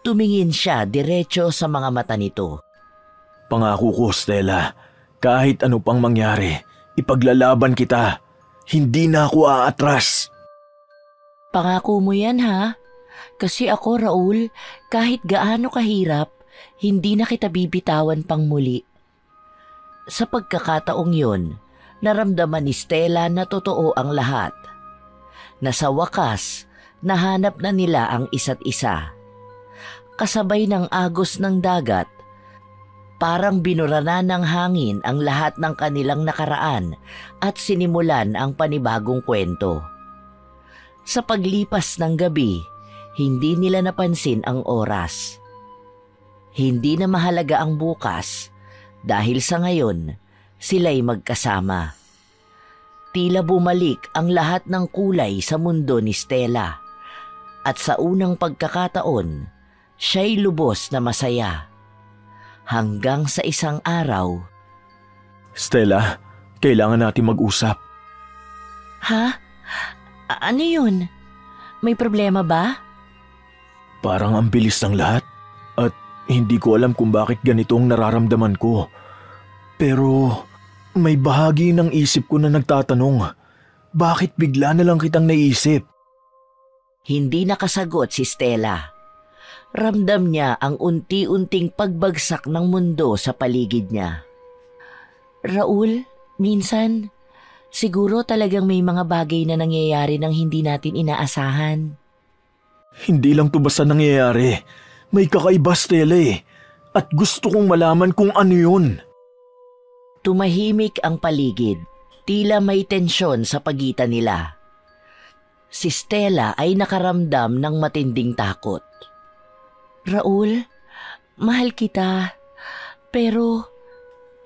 tumingin siya diretso sa mga mata nito. Pangako ko, Stella, kahit ano pang mangyari, ipaglalaban kita. Hindi na ako aatras. Pangako mo yan ha? Kasi ako, Raul, kahit gaano kahirap, hindi na kita bibitawan pang muli. Sa pagkakataong yon, naramdaman ni Stella na totoo ang lahat. Na sa wakas, nahanap na nila ang isa't isa. Kasabay ng agos ng dagat, parang binurana ng hangin ang lahat ng kanilang nakaraan at sinimulan ang panibagong kwento. Sa paglipas ng gabi, hindi nila napansin ang oras. Hindi na mahalaga ang bukas dahil sa ngayon, sila'y magkasama. Tila bumalik ang lahat ng kulay sa mundo ni Stella. At sa unang pagkakataon, siya'y lubos na masaya. Hanggang sa isang araw. Stella, kailangan natin mag-usap. Ha? Ano yun? May problema ba? Parang ang bilis ng lahat at hindi ko alam kung bakit ganito ang nararamdaman ko. Pero may bahagi ng isip ko na nagtatanong, bakit bigla na lang kitang naisip? Hindi nakasagot si Stella. Ramdam niya ang unti-unting pagbagsak ng mundo sa paligid niya. Raul, minsan, siguro talagang may mga bagay na nangyayari nang hindi natin inaasahan. Hindi lang to basta nangyayari. May kakaiba, Stella eh. At gusto kong malaman kung ano yun. Tumahimik ang paligid. Tila may tensyon sa pagitan nila. Si Stella ay nakaramdam ng matinding takot. Raul, mahal kita. Pero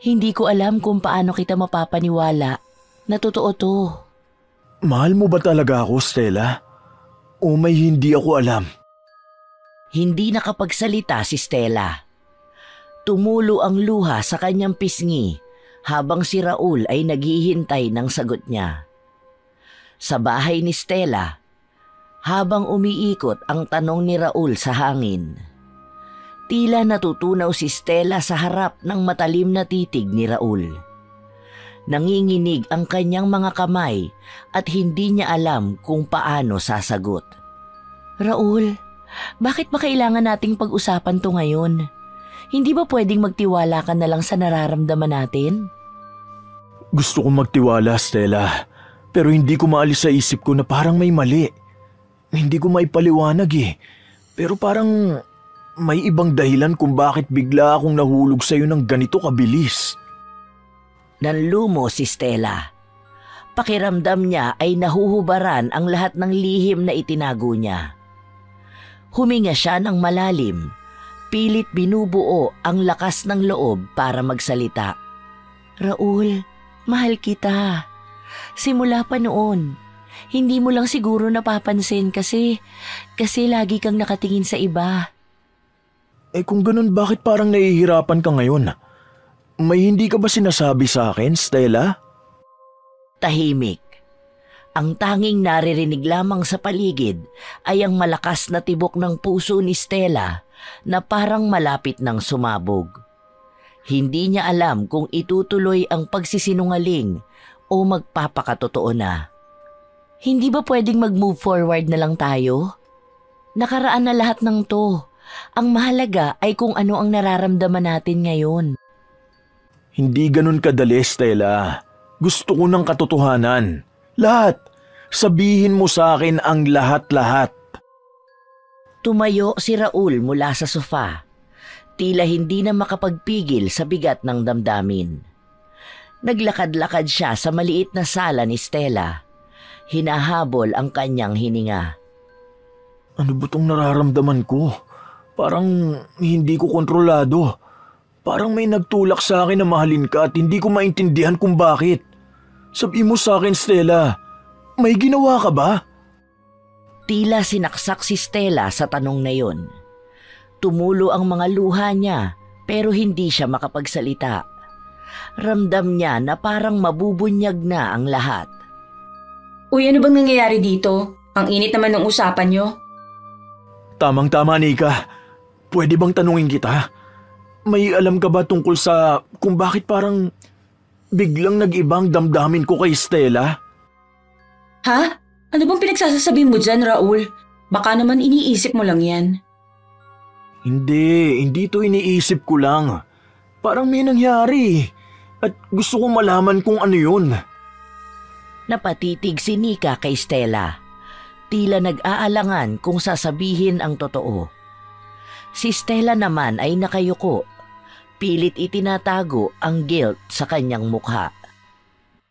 hindi ko alam kung paano kita mapapaniwala na totoo to. Mahal mo ba talaga ako, Stella? O may hindi ako alam? Hindi nakapagsalita si Stella. Tumulo ang luha sa kanyang pisngi habang si Raul ay naghihintay ng sagot niya. Sa bahay ni Stella, habang umiikot ang tanong ni Raul sa hangin, tila natutunaw si Stella sa harap ng matalim na titig ni Raul. Nanginginig ang kanyang mga kamay at hindi niya alam kung paano sasagot. Raul, bakit ba kailangan nating pag-usapan to ngayon? Hindi ba pwedeng magtiwala ka na lang sa nararamdaman natin? Gusto kong magtiwala, Stella. Pero hindi ko maalis sa isip ko na parang may mali. Hindi ko maipaliwanag eh. Pero parang may ibang dahilan kung bakit bigla akong nahulog sa'yo ng ganito kabilis. Nanlumo si Stella. Pakiramdam niya ay nahuhubaran ang lahat ng lihim na itinago niya. Huminga siya ng malalim. Pilit binubuo ang lakas ng loob para magsalita. Raul, mahal kita. Simula pa noon. Hindi mo lang siguro napapansin kasi lagi kang nakatingin sa iba. Eh kung ganun, bakit parang nahihirapan ka ngayon? May hindi ka ba sinasabi sa akin, Stella? Tahimik. Ang tanging naririnig lamang sa paligid ay ang malakas na tibok ng puso ni Stella na parang malapit ng sumabog. Hindi niya alam kung itutuloy ang pagsisinungaling o magpapakatotoo na. Hindi ba pwedeng mag-move forward na lang tayo? Nakaraan na lahat ng to. Ang mahalaga ay kung ano ang nararamdaman natin ngayon. Hindi ganun kadali, Stella. Gusto ko ng katotohanan. Lahat. Sabihin mo sa akin ang lahat-lahat. Tumayo si Raul mula sa sofa. Tila hindi na makapagpigil sa bigat ng damdamin. Naglakad-lakad siya sa maliit na sala ni Stella. Hinahabol ang kanyang hininga. Ano ba itong nararamdaman ko? Parang hindi ko kontrolado. Parang may nagtulak sa akin na mahalin ka at hindi ko maintindihan kung bakit. Sabi mo sa akin, Stella, may ginawa ka ba? Tila sinaksak si Stella sa tanong na yon. Tumulo ang mga luha niya pero hindi siya makapagsalita. Ramdam niya na parang mabubunyag na ang lahat. Uy, ano bang nangyayari dito? Ang init naman ng usapan nyo. Tamang-tama, Nika. Pwede bang tanungin kita? May alam ka ba tungkol sa kung bakit parang biglang nag-ibang damdamin ko kay Stella? Ha? Ano bang pinagsasasabi mo dyan, Raul? Baka naman iniisip mo lang yan. Hindi to iniisip ko lang. Parang may nangyari. At gusto kong malaman kung ano yun. Napatitig si Nika kay Stella. Tila nag-aalangan kung sasabihin ang totoo. Si Stella naman ay nakayuko. Pilit itinatago ang guilt sa kanyang mukha.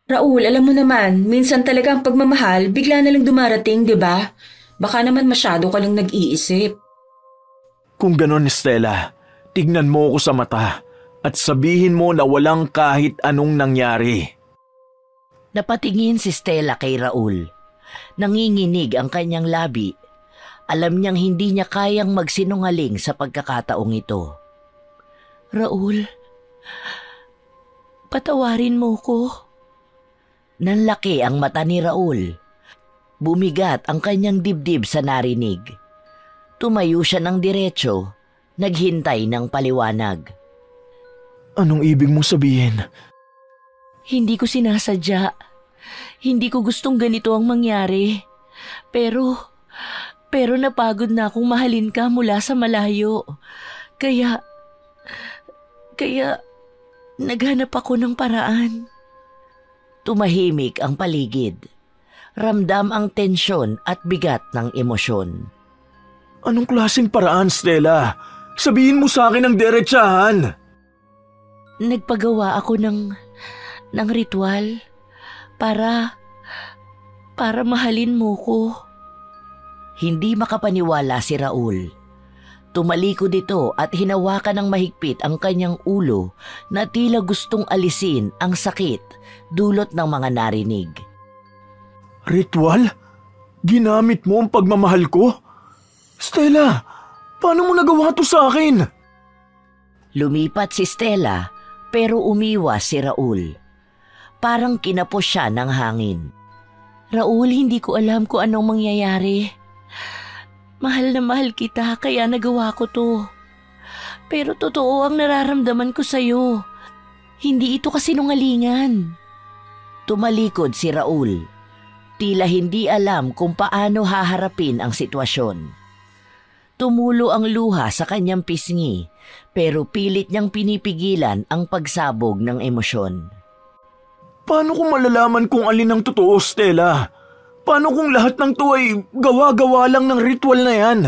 Raul, alam mo naman, minsan talaga ang pagmamahal bigla na lang dumarating, di ba? Baka naman masyado ka lang nag-iisip. Kung ganon, Stella, tignan mo ako sa mata at sabihin mo na walang kahit anong nangyari. Napatingin si Stella kay Raul. Nanginginig ang kanyang labi. Alam niyang hindi niya kayang magsinungaling sa pagkakataong ito. Raul, patawarin mo ko. Nanlaki ang mata ni Raul. Bumigat ang kanyang dibdib sa narinig. Tumayo siya ng diretso, naghintay ng paliwanag. Anong ibig mong sabihin? Hindi ko sinasadya. Hindi ko gustong ganito ang mangyari. Pero napagod na akong mahalin ka mula sa malayo. Kaya naghanap ako ng paraan. Tumahimik ang paligid. Ramdam ang tensyon at bigat ng emosyon. Anong klaseng paraan, Stella? Sabihin mo sa akin ang diretsahan. Nagpagawa ako ng ritual para mahalin mo ko. Hindi makapaniwala si Raul. Tumalikod ito at hinawakan ng mahigpit ang kanyang ulo na tila gustong alisin ang sakit dulot ng mga narinig. Ritual? Ginamit mo ang pagmamahal ko? Stella, paano mo nagawa to sa akin? Lumipat si Stella pero umiwas si Raul. Parang kinapos siya ng hangin. Raul, hindi ko alam kung anong mangyayari. Mahal na mahal kita kaya nagawa ko to. Pero totoo ang nararamdaman ko sa'yo. Hindi ito kasinungalingan. Tumalikod si Raul. Tila hindi alam kung paano haharapin ang sitwasyon. Tumulo ang luha sa kanyang pisngi pero pilit niyang pinipigilan ang pagsabog ng emosyon. Paano ko malalaman kung alin ang totoo, Stella? Paano kung lahat ng to ay gawa-gawa lang ng ritual na yan?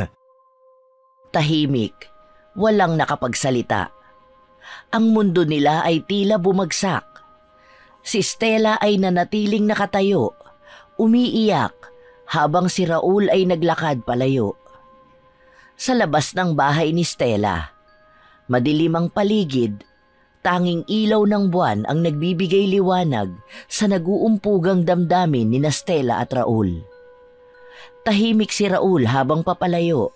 Tahimik, walang nakapagsalita. Ang mundo nila ay tila bumagsak. Si Stella ay nanatiling nakatayo, umiiyak, habang si Raul ay naglakad palayo. Sa labas ng bahay ni Stella, madilim ang paligid, tanging ilaw ng buwan ang nagbibigay liwanag sa nag-uumpugang damdamin ni Stella at Raul. Tahimik si Raul habang papalayo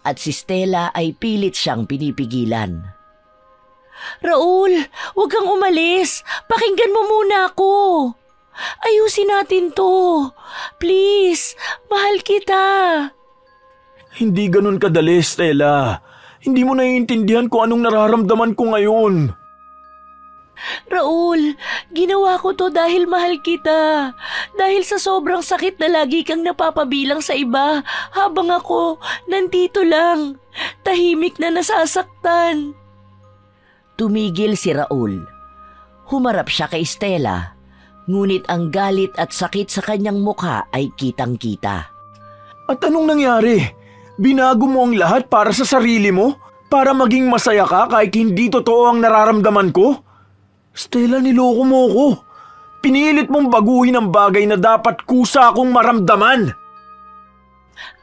at si Stella ay pilit siyang pinipigilan. Raul, huwag kang umalis. Pakinggan mo muna ako. Ayusin natin to. Please, mahal kita. Hindi ganun kadali, Stella. Hindi mo naiintindihan kung anong nararamdaman ko ngayon. Raul, ginawa ko to dahil mahal kita. Dahil sa sobrang sakit na lagi kang napapabilang sa iba habang ako nandito lang, tahimik na nasasaktan. Tumigil si Raul. Humarap siya kay Stella, ngunit ang galit at sakit sa kanyang mukha ay kitang-kita. At anong nangyari? Binago mo ang lahat para sa sarili mo? Para maging masaya ka kahit hindi totoo ang nararamdaman ko? Stella, niloko mo ko. Pinilit mong baguhin ang bagay na dapat kusa akong maramdaman.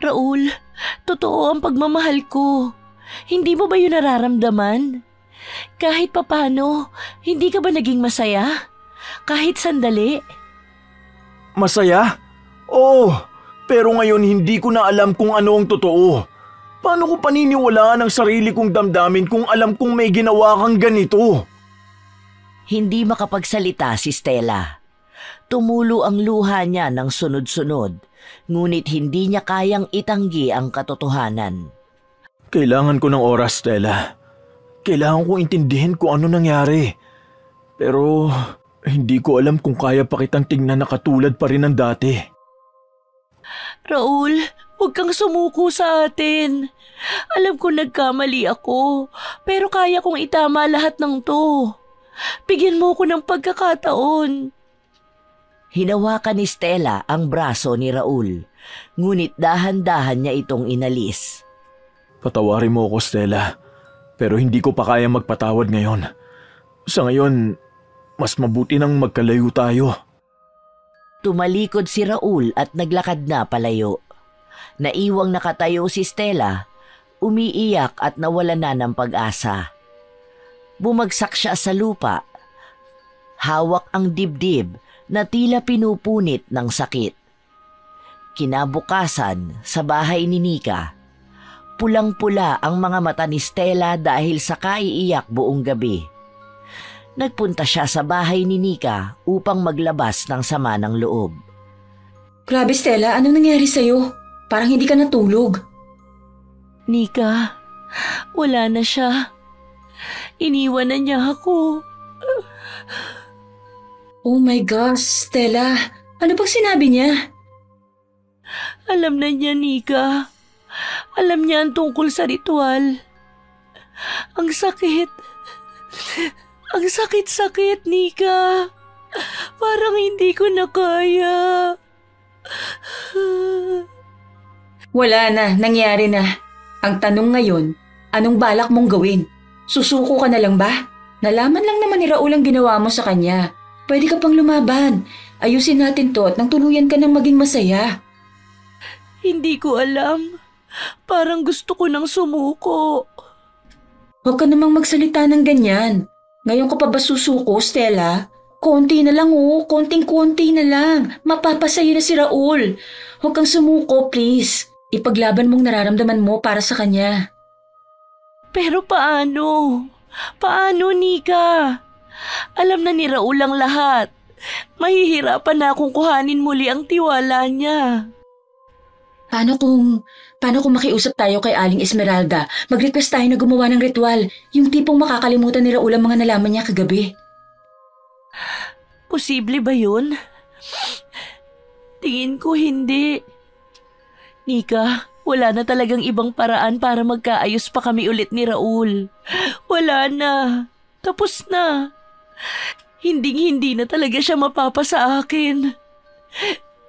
Raul, totoo ang pagmamahal ko. Hindi mo ba yun nararamdaman? Kahit papano, hindi ka ba naging masaya? Kahit sandali? Masaya? Oo, pero ngayon hindi ko na alam kung ano ang totoo. Paano ko paniniwalaan ang sarili kong damdamin kung alam kong may ginawa kang ganito? Hindi makapagsalita si Stella. Tumulo ang luha niya ng sunod-sunod, ngunit hindi niya kayang itanggi ang katotohanan. Kailangan ko ng oras, Stella. Kailangan kong intindihin kung ano nangyari. Pero hindi ko alam kung kaya pa kitang tingnan na katulad pa rin ng dati. Raul, huwag kang sumuko sa atin. Alam ko nagkamali ako, pero kaya kong itama lahat ng to. Bigyan mo ko ng pagkakataon. Hinawakan ni Stella ang braso ni Raul, ngunit dahan-dahan niya itong inalis. Patawarin mo ako, Stella, pero hindi ko pa kaya magpatawad ngayon. Sa ngayon, mas mabuti nang magkalayo tayo. Tumalikod si Raul at naglakad na palayo. Naiwang nakatayo si Stella, umiiyak at nawala na ng pag-asa. Bumagsak siya sa lupa. Hawak ang dibdib na tila pinupunit ng sakit. Kinabukasan sa bahay ni Nika, pulang-pula ang mga mata ni Stella dahil sa kaiiyak buong gabi. Nagpunta siya sa bahay ni Nika upang maglabas ng sama ng loob. Grabe Stella, anong nangyari sa'yo? Parang hindi ka natulog. Nika, wala na siya. Iniwan na niya ako. Oh my gosh, Stella. Ano bang sinabi niya? Alam na niya, Nika. Alam niya ang tungkol sa ritual. Ang sakit. Ang sakit-sakit, Nika. Parang hindi ko na kaya. Wala na, nangyari na. Ang tanong ngayon, anong balak mong gawin? Susuko ka na lang ba? Nalaman lang naman ni Raul ang ginawa mo sa kanya. Pwede ka pang lumaban. Ayusin natin to at nang tuluyan ka nang maging masaya. Hindi ko alam. Parang gusto ko nang sumuko. Huwag ka namang magsalita ng ganyan. Ngayon ka pa ba susuko, Stella? Konti na lang konting-konti na lang. Mapapasayo na si Raul. Huwag kang sumuko, please. Ipaglaban mong nararamdaman mo para sa kanya. Pero paano? Paano, Nika? Alam na ni Raul ang lahat. Mahihirapan na akong kuhanin muli ang tiwala niya. Paano kung makiusap tayo kay Aling Esmeralda? Mag-request tayo na gumawa ng ritual. Yung tipong makakalimutan ni Raul ang mga nalaman niya kagabi. Posible ba yun? Tingin ko hindi. Nika, wala na talagang ibang paraan para magkaayos pa kami ulit ni Raul. Wala na. Tapos na. Hinding-hindi na talaga siya mapapa sa akin.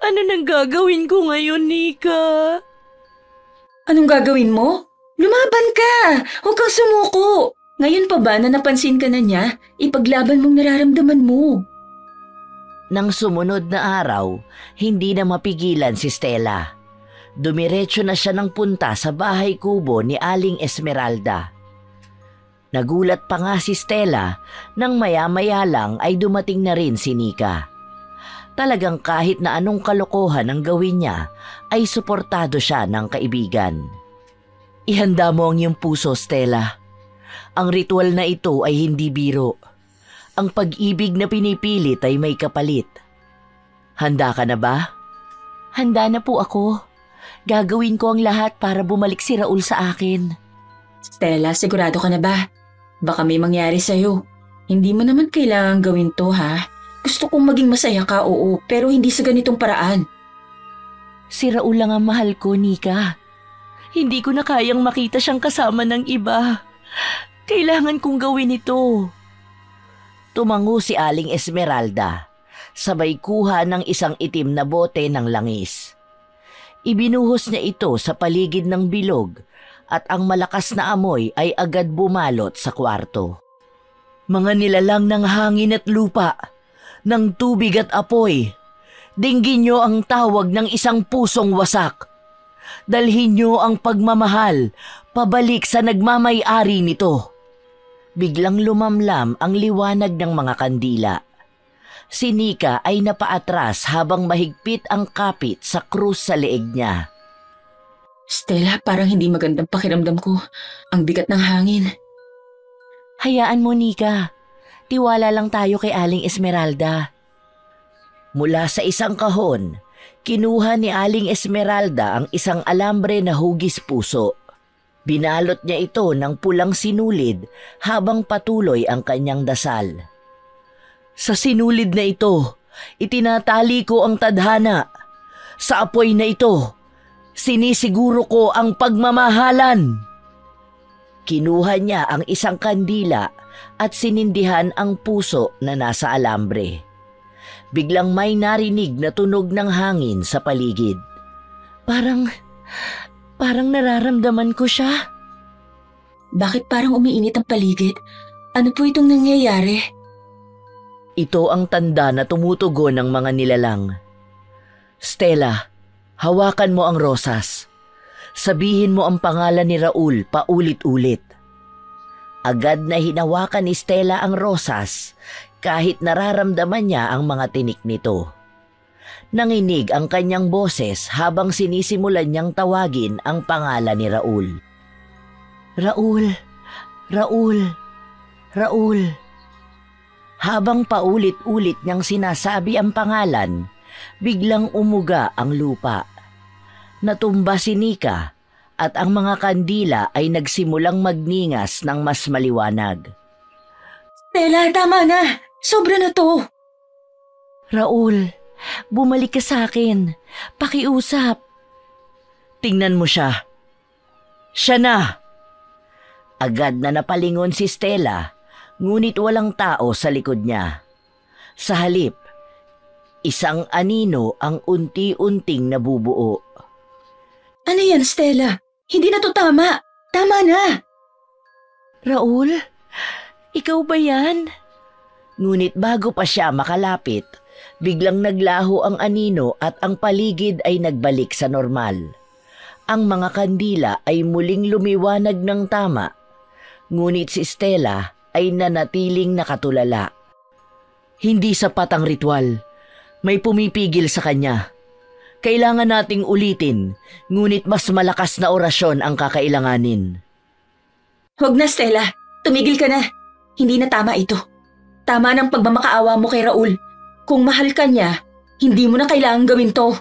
Ano nang gagawin ko ngayon, Nika? Anong gagawin mo? Lumaban ka! Huwag kang sumuko! Ngayon pa ba na napansin ka na niya, ipaglaban mong nararamdaman mo? Nang sumunod na araw, hindi na mapigilan si Stella. Dumiretso na siya ng punta sa bahay kubo ni Aling Esmeralda. Nagulat pa nga si Stella nang maya-maya lang ay dumating na rin si Nika. Talagang kahit na anong kalokohan ang gawin niya ay suportado siya ng kaibigan. Ihanda mo ang iyong puso, Stella. Ang ritual na ito ay hindi biro. Ang pag-ibig na pinipilit ay may kapalit. Handa ka na ba? Handa na po ako. Gagawin ko ang lahat para bumalik si Raul sa akin. Stella, sigurado ka na ba? Baka may mangyari sa'yo. Hindi mo naman kailangan gawin to, ha? Gusto kong maging masaya ka, oo, pero hindi sa ganitong paraan. Si Raul lang ang mahal ko, Nika. Hindi ko na kayang makita siyang kasama ng iba. Kailangan kong gawin ito. Tumango si Aling Esmeralda. Sabay kuha ng isang itim na bote ng langis. Ibinuhos niya ito sa paligid ng bilog at ang malakas na amoy ay agad bumalot sa kwarto. Mga nilalang ng hangin at lupa, ng tubig at apoy, dinggin niyo ang tawag ng isang pusong wasak. Dalhin niyo ang pagmamahal pabalik sa nagmamay-ari nito. Biglang lumamlam ang liwanag ng mga kandila. Si Nika ay napaatras habang mahigpit ang kapit sa krus sa leeg niya. Stella, parang hindi magandang pakiramdam ko. Ang bigat ng hangin. Hayaan mo, Nika. Tiwala lang tayo kay Aling Esmeralda. Mula sa isang kahon, kinuha ni Aling Esmeralda ang isang alambre na hugis puso. Binalot niya ito ng pulang sinulid habang patuloy ang kanyang dasal. Sa sinulid na ito, itinatali ko ang tadhana. Sa apoy na ito, sinisiguro ko ang pagmamahalan. Kinuha niya ang isang kandila at sinindihan ang puso na nasa alambre. Biglang may narinig na tunog ng hangin sa paligid. Parang nararamdaman ko siya. Bakit parang umiinit ang paligid? Ano po itong nangyayari? Ito ang tanda na tumutugon ng mga nilalang. Stella, hawakan mo ang rosas. Sabihin mo ang pangalan ni Raul paulit-ulit. Agad na hinawakan ni Stella ang rosas kahit nararamdaman niya ang mga tinik nito. Nanginig ang kanyang boses habang sinisimulan niyang tawagin ang pangalan ni Raul. Raul, Raul, Raul. Habang paulit-ulit niyang sinasabi ang pangalan, biglang umuga ang lupa. Natumba si Nika at ang mga kandila ay nagsimulang magningas ng mas maliwanag. Stella, tama na! Sobra na to! Raul, bumalik ka sa akin. Pakiusap. Tingnan mo siya. Siya na! Agad na napalingon si Stella, ngunit walang tao sa likod niya. Sa halip, isang anino ang unti-unting nabubuo. Ano yan, Stella? Hindi na to tama! Tama na! Raul, ikaw ba yan? Ngunit bago pa siya makalapit, biglang naglaho ang anino at ang paligid ay nagbalik sa normal. Ang mga kandila ay muling lumiwanag ng tama, ngunit si Stella ay nanatiling nakatulala. Hindi sapat ang ritual. May pumipigil sa kanya. Kailangan nating ulitin, ngunit mas malakas na orasyon ang kakailanganin. Huwag na, Stella. Tumigil ka na. Hindi na tama ito. Tama ng pagmamakaawa mo kay Raul. Kung mahal ka niya, hindi mo na kailangan gawin to.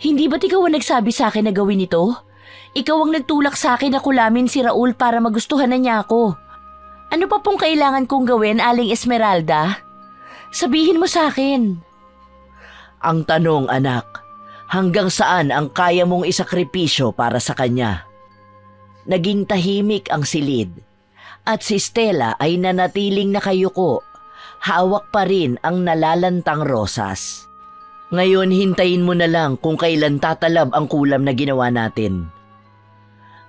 Hindi ba't ikaw ang nagsabi sa akin na gawin ito? Ikaw ang nagtulak sa akin na kulamin si Raul para magustuhan na niya ako. Ano pa pong kailangan kong gawin, Aling Esmeralda? Sabihin mo sa akin. Ang tanong, anak, hanggang saan ang kaya mong isakripisyo para sa kanya? Naging tahimik ang silid at si Stella ay nanatiling nakayuko. Hawak pa rin ang nalalantang rosas. Ngayon hintayin mo na lang kung kailan tatalab ang kulam na ginawa natin.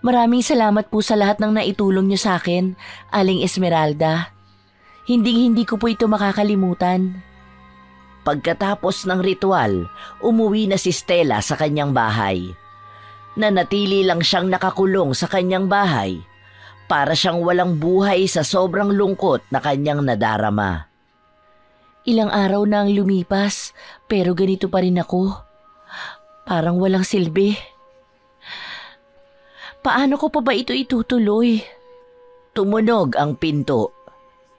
Maraming salamat po sa lahat ng naitulong niyo sa akin, Aling Esmeralda. Hindi ko po ito makakalimutan. Pagkatapos ng ritual, umuwi na si Stella sa kanyang bahay. Nanatili lang siyang nakakulong sa kanyang bahay para siyang walang buhay sa sobrang lungkot na kanyang nadarama. Ilang araw na ang lumipas pero ganito pa rin ako. Parang walang silbi. Paano ko pa ba ito itutuloy? Tumunog ang pinto.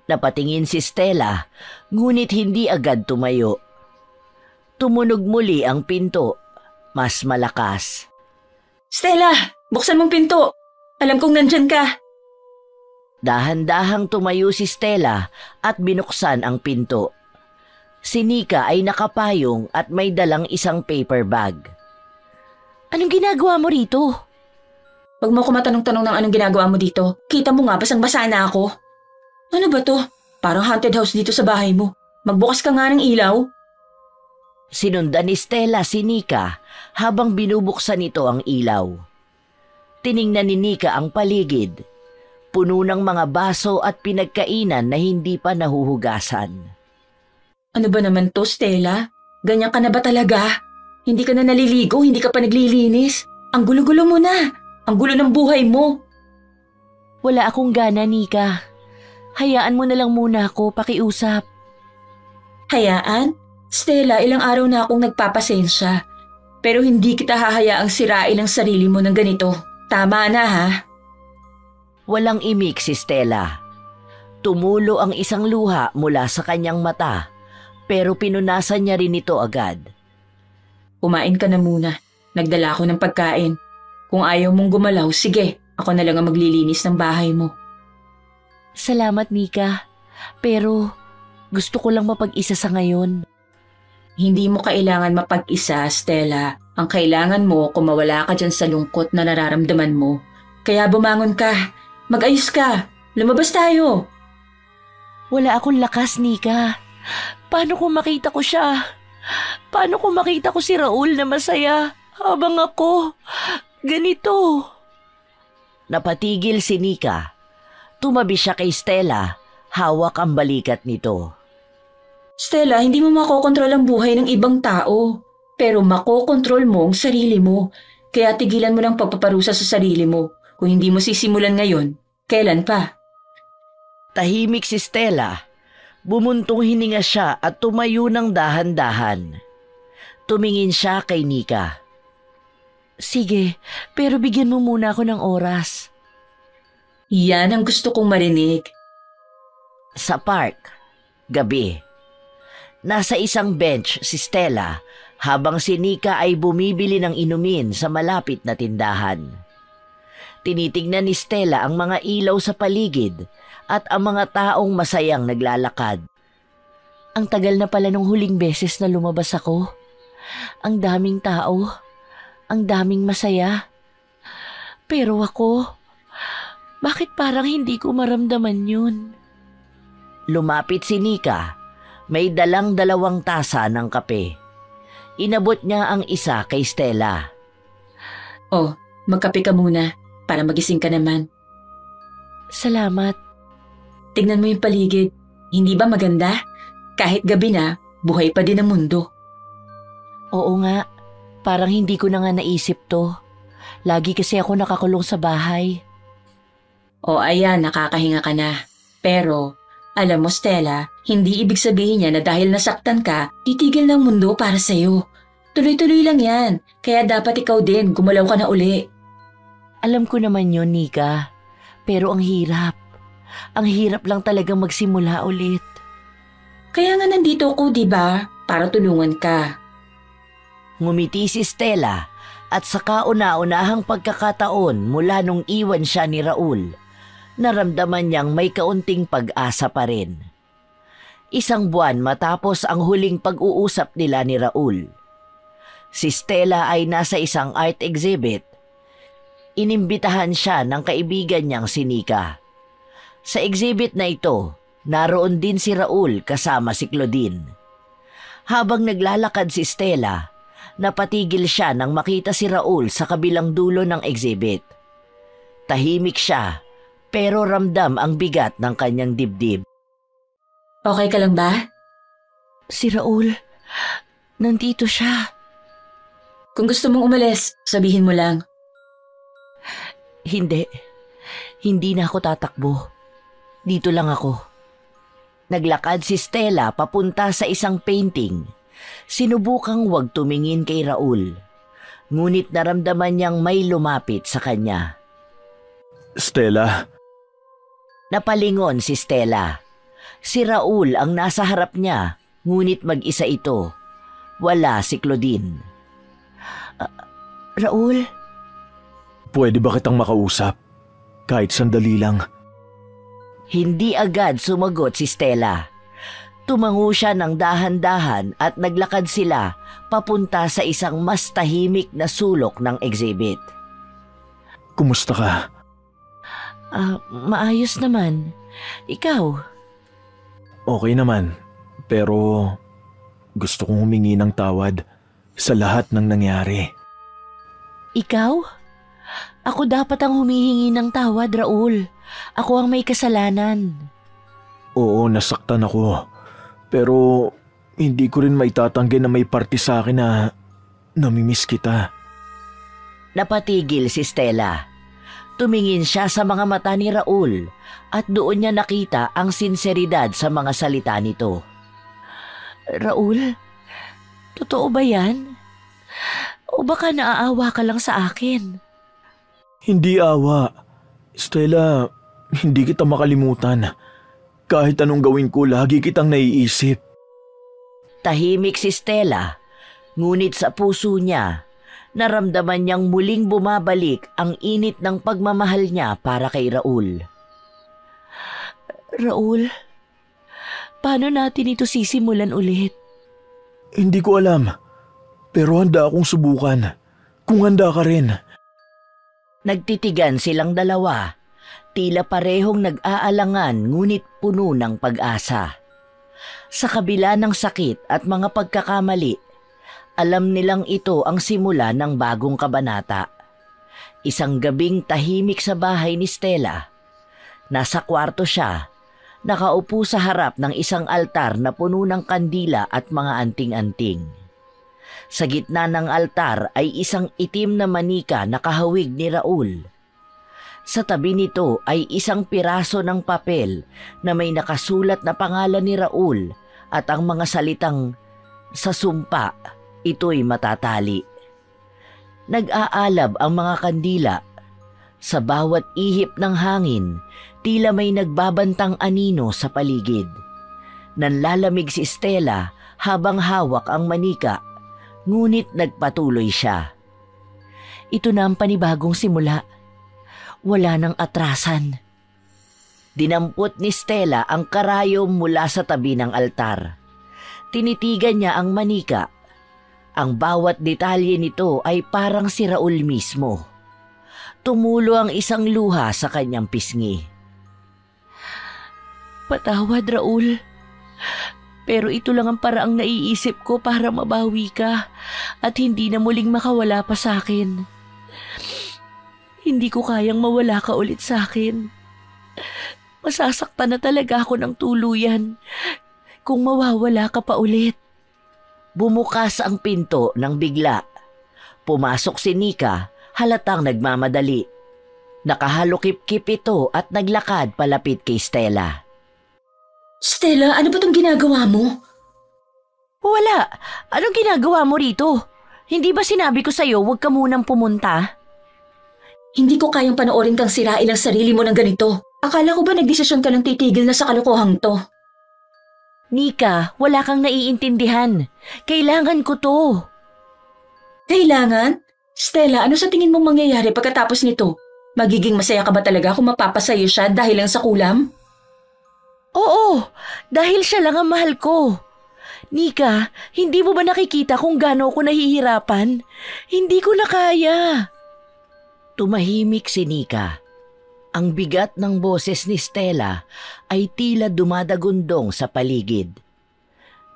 Napatingin si Stella, ngunit hindi agad tumayo. Tumunog muli ang pinto. Mas malakas. Stella, buksan mong pinto. Alam kong nandyan ka. Dahan-dahang tumayo si Stella at binuksan ang pinto. Si Nika ay nakapayong at may dalang isang paper bag. Anong ginagawa mo rito? Huwag mo ko matanong-tanong ng anong ginagawa mo dito. Kita mo nga, basang-basa na ako. Ano ba to? Parang haunted house dito sa bahay mo. Magbukas ka nga ng ilaw. Sinundan ni Stella si Nika habang binubuksan nito ang ilaw. Tiningnan ni Nika ang paligid. Puno ng mga baso at pinagkainan na hindi pa nahuhugasan. Ano ba naman to, Stella? Ganyan ka na ba talaga? Hindi ka na naliligo, hindi ka pa naglilinis. Ang gulo-gulo mo na. Ang gulo ng buhay mo. Wala akong gana, Nika. Hayaan mo na lang muna ako pakiusap. Hayaan? Stella, ilang araw na akong nagpapasensya. Pero hindi kita hahayaang sirain ang sarili mo ng ganito. Tama na, ha? Walang imik si Stella. Tumulo ang isang luha mula sa kanyang mata, pero pinunasan niya rin ito agad. Kumain ka na muna. Nagdala ako ng pagkain. Kung ayaw mong gumalaw, sige. Ako na lang ang maglilinis ng bahay mo. Salamat, Nika. Pero gusto ko lang mapag-isa sa ngayon. Hindi mo kailangan mapag-isa, Stella. Ang kailangan mo kung mawala ka dyan sa lungkot na nararamdaman mo. Kaya bumangon ka. Mag-ayos ka. Lumabas tayo. Wala akong lakas, Nika. Paano kung makita ko siya? Paano kung makita ko si Raul na masaya habang ako ganito? Napatigil si Nika. Tumabi siya kay Stella. Hawak ang balikat nito. Stella, hindi mo makokontrol ang buhay ng ibang tao. Pero makokontrol mo ang sarili mo. Kaya tigilan mo ng pagpaparusa sa sarili mo. Kung hindi mo sisimulan ngayon, kailan pa? Tahimik si Stella. Bumuntong hininga siya at tumayo ng dahan-dahan. Tumingin siya kay Nika. Sige, pero bigyan mo muna ako ng oras. Yan ang gusto kong marinig. Sa park, gabi. Nasa isang bench si Stella habang si Nika ay bumibili ng inumin sa malapit na tindahan. Tinitignan ni Stella ang mga ilaw sa paligid at ang mga taong masayang naglalakad. Ang tagal na pala nung huling beses na lumabas ako. Ang daming tao, ang daming masaya. Pero ako, bakit parang hindi ko maramdaman yun? Lumapit si Nika. May dalang 2 tasa ng kape. Inabot niya ang isa kay Stella. Oh, magkape ka muna para magising ka naman. Salamat. Tignan mo yung paligid. Hindi ba maganda? Kahit gabi na, buhay pa din ang mundo. Oo nga, parang hindi ko na nga naisip to. Lagi kasi ako nakakulong sa bahay. O ayan, nakakahinga ka na. Pero, alam mo Stella, hindi ibig sabihin niya na dahil nasaktan ka, titigil ng mundo para sa'yo. Tuloy-tuloy lang yan, kaya dapat ikaw din gumalaw ka na uli. Alam ko naman yun, Nika. Pero ang hirap. Ang hirap lang talagang magsimula ulit. Kaya nga nandito ako, di ba? Para tulungan ka. Ngumiti si Stella at sa kauna-unahang pagkakataon mula nung iwan siya ni Raul, naramdaman niyang may kaunting pag-asa pa rin. 1 buwan matapos ang huling pag-uusap nila ni Raul. Si Stella ay nasa isang art exhibit. Inimbitahan siya ng kaibigan niyang si Nika. Sa exhibit na ito, naroon din si Raul kasama si Claudine. Habang naglalakad si Stella, napatigil siya nang makita si Raul sa kabilang dulo ng exhibit. Tahimik siya, pero ramdam ang bigat ng kanyang dibdib. Okay ka lang ba? Si Raul, nandito siya. Kung gusto mong umalis, sabihin mo lang. Hindi na ako tatakbo. Dito lang ako. Naglakad si Stella papunta sa isang painting. Sinubukang wag tumingin kay Raul. Ngunit naramdaman niyang may lumapit sa kanya. Stella? Napalingon si Stella. Si Raul ang nasa harap niya, ngunit mag-isa ito. Wala si Claudine. Raul? Pwede ba kitang makausap? Kahit sandali lang. Hindi agad sumagot si Stella. Tumango siya ng dahan-dahan at naglakad sila papunta sa isang mas tahimik na sulok ng exhibit. Kumusta ka? Maayos naman. Ikaw? Okay naman, pero gusto kong humingi ng tawad sa lahat ng nangyari. Ikaw? Ako dapat ang humihingi ng tawad, Raul. Ako ang may kasalanan. Oo, nasaktan ako. Pero hindi ko rin maitatanggi na may parte sa akin na namimiss kita. Napatigil si Stella. Tumingin siya sa mga mata ni Raul at doon niya nakita ang sinseridad sa mga salita nito. Raul, totoo ba yan? O baka naaawa ka lang sa akin? Hindi awa. Stella, hindi kita makalimutan. Kahit anong gawin ko, lagi kitang naiisip. Tahimik si Stella, ngunit sa puso niya, naramdaman niyang muling bumabalik ang init ng pagmamahal niya para kay Raul. Raul, paano natin ito sisimulan ulit? Hindi ko alam, pero handa akong subukan. Kung handa ka rin. Nagtitigan silang dalawa, tila parehong nag-aalangan ngunit puno ng pag-asa. Sa kabila ng sakit at mga pagkakamali, alam nilang ito ang simula ng bagong kabanata. Isang gabing tahimik sa bahay ni Stella. Nasa kwarto siya, nakaupo sa harap ng isang altar na puno ng kandila at mga anting-anting. Sa gitna ng altar ay isang itim na manika na kahawig ni Raul. Sa tabi nito ay isang piraso ng papel na may nakasulat na pangalan ni Raul at ang mga salitang, "Sa sumpa, ito'y matatali." Nag-aalab ang mga kandila. Sa bawat ihip ng hangin, tila may nagbabantang anino sa paligid. Nanlalamig si Stella habang hawak ang manika, ngunit nagpatuloy siya. Ito na ang panibagong simula. Wala nang atrasan. Dinampot ni Stella ang karayom mula sa tabi ng altar. Tinitigan niya ang manika. Ang bawat detalye nito ay parang si Raul mismo. Tumulo ang isang luha sa kanyang pisngi. Patawad, Raul. Pero ito lang ang paraang naiisip ko para mabawi ka at hindi na muling makawala pa sa akin. Hindi ko kayang mawala ka ulit sa akin. Masasaktan na talaga ako ng tuluyan kung mawawala ka pa ulit. Bumukas ang pinto ng bigla. Pumasok si Nika, halatang nagmamadali. Nakahalukip-kip ito at naglakad palapit kay Stella. Stella, ano ba itong ginagawa mo? Wala. Anong ginagawa mo rito? Hindi ba sinabi ko sa'yo huwag ka munang pumunta? Hindi ko kayang panoorin kang sirain ang sarili mo ng ganito. Akala ko ba nagdesisyon ka ng titigil na sa kalokohang to? Nika, wala kang naiintindihan. Kailangan ko to. Kailangan? Stella, ano sa tingin mong mangyayari pagkatapos nito? Magiging masaya ka ba talaga kung mapapasayo siya dahil lang sa kulam? Oo, dahil siya lang ang mahal ko. Nika, hindi mo ba nakikita kung gaano ako nahihirapan? Hindi ko na kaya. Tumahimik si Nika. Ang bigat ng boses ni Stella ay tila dumadagundong sa paligid.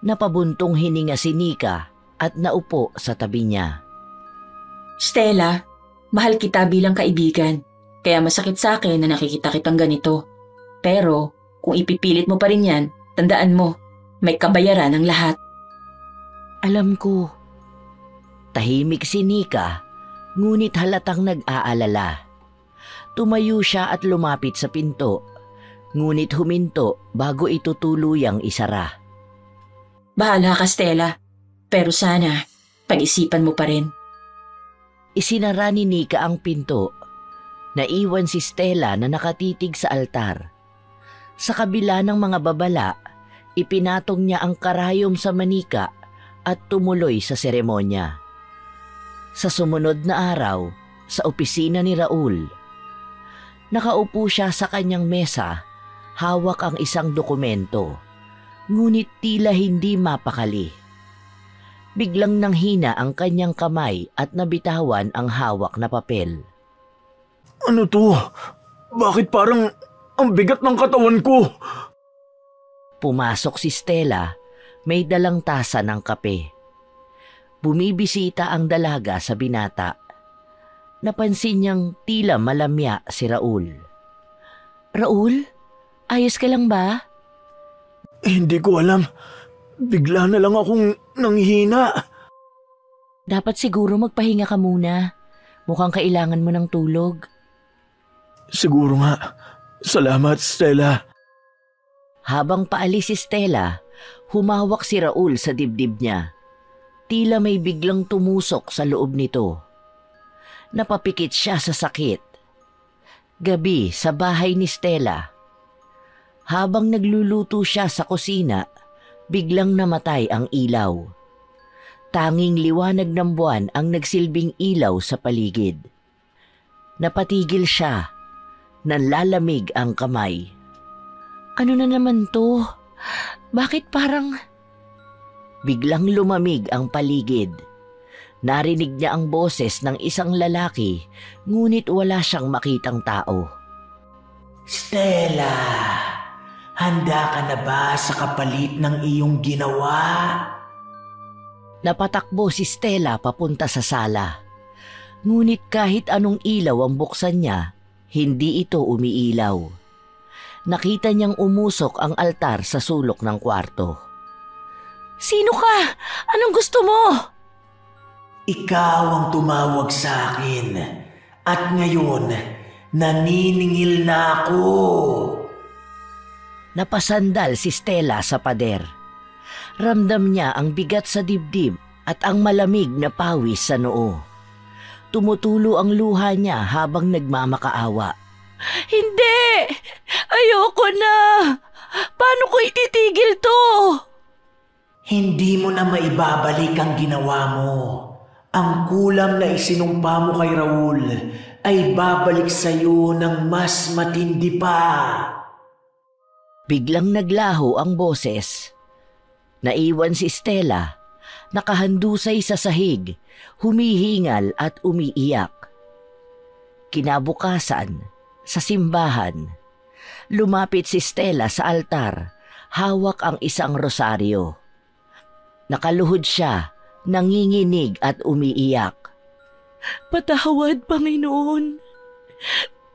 Napabuntong hininga si Nika at naupo sa tabi niya. Stella, mahal kita bilang kaibigan. Kaya masakit sa akin na nakikita kitang ganito. Pero kung ipipilit mo pa rin yan, tandaan mo, may kabayaran ang lahat. Alam ko. Tahimik si Nika, ngunit halatang nag-aalala. Tumayo siya at lumapit sa pinto, ngunit huminto bago ito tuluyang isara. Bahala ka, Stella. Pero sana, pag-isipan mo pa rin. Isinara ni Nika ang pinto. Naiwan si Stella na nakatitig sa altar. Sa kabila ng mga babala, ipinatong niya ang karayom sa manika at tumuloy sa seremonya. Sa sumunod na araw, sa opisina ni Raul, nakaupo siya sa kanyang mesa, hawak ang isang dokumento, ngunit tila hindi mapakali. Biglang nanghina ang kanyang kamay at nabitawan ang hawak na papel. Ano to? Bakit parang ang bigat ng katawan ko? Pumasok si Stella, may dalang tasa ng kape. Bumibisita ang dalaga sa binata. Napansin niyang tila malamya si Raul. Raul, ayos ka lang ba? Hindi ko alam. Bigla na lang akong nanghina. Dapat siguro magpahinga ka muna. Mukhang kailangan mo ng tulog. Siguro nga. Salamat, Stella. Habang paalis si Stella, humawak si Raul sa dibdib niya. Tila may biglang tumusok sa loob nito. Napapikit siya sa sakit. Gabi sa bahay ni Stella. Habang nagluluto siya sa kusina, biglang namatay ang ilaw. Tanging liwanag ng buwan ang nagsilbing ilaw sa paligid. Napatigil siya. Nanlalamig ang kamay. Ano na naman to? Bakit parang... Biglang lumamig ang paligid. Narinig niya ang boses ng isang lalaki, ngunit wala siyang makitang tao. Stella, handa ka na ba sa kapalit ng iyong ginawa? Napatakbo si Stella papunta sa sala. Ngunit kahit anong ilaw ang buksan niya, hindi ito umiilaw. Nakita niyang umusok ang altar sa sulok ng kwarto. Sino ka? Anong gusto mo? Ikaw ang tumawag sa akin at ngayon naniningil na ako. Napasandal si Stella sa pader. Ramdam niya ang bigat sa dibdib at ang malamig na pawis sa noo. Tumutulo ang luha niya habang nagmamakaawa. Hindi! Ayoko na! Paano ko ititigil to? Hindi mo na maibabalik ang ginawa mo. Ang kulam na isinumpa mo kay Raul ay babalik sa iyo ng mas matindi pa. Biglang naglaho ang boses. Naiwan si Stella, nakahandusay sa sahig, humihingal at umiiyak. Kinabukasan, sa simbahan, lumapit si Stella sa altar, hawak ang isang rosaryo. Nakaluhod siya, nanginginig at umiiyak. Patawad, Panginoon.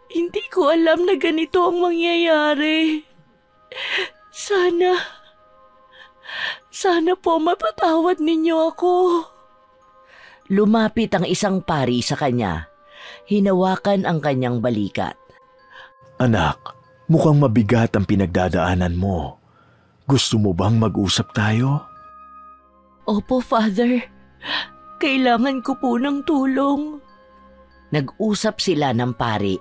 Hindi ko alam na ganito ang mangyayari. Sana po mapatawad ninyo ako. Lumapit ang isang pari sa kanya. Hinawakan ang kanyang balikat. Anak, mukhang mabigat ang pinagdadaanan mo. Gusto mo bang mag-usap tayo? Opo, Father. Kailangan ko po ng tulong. Nag-usap sila ng pari.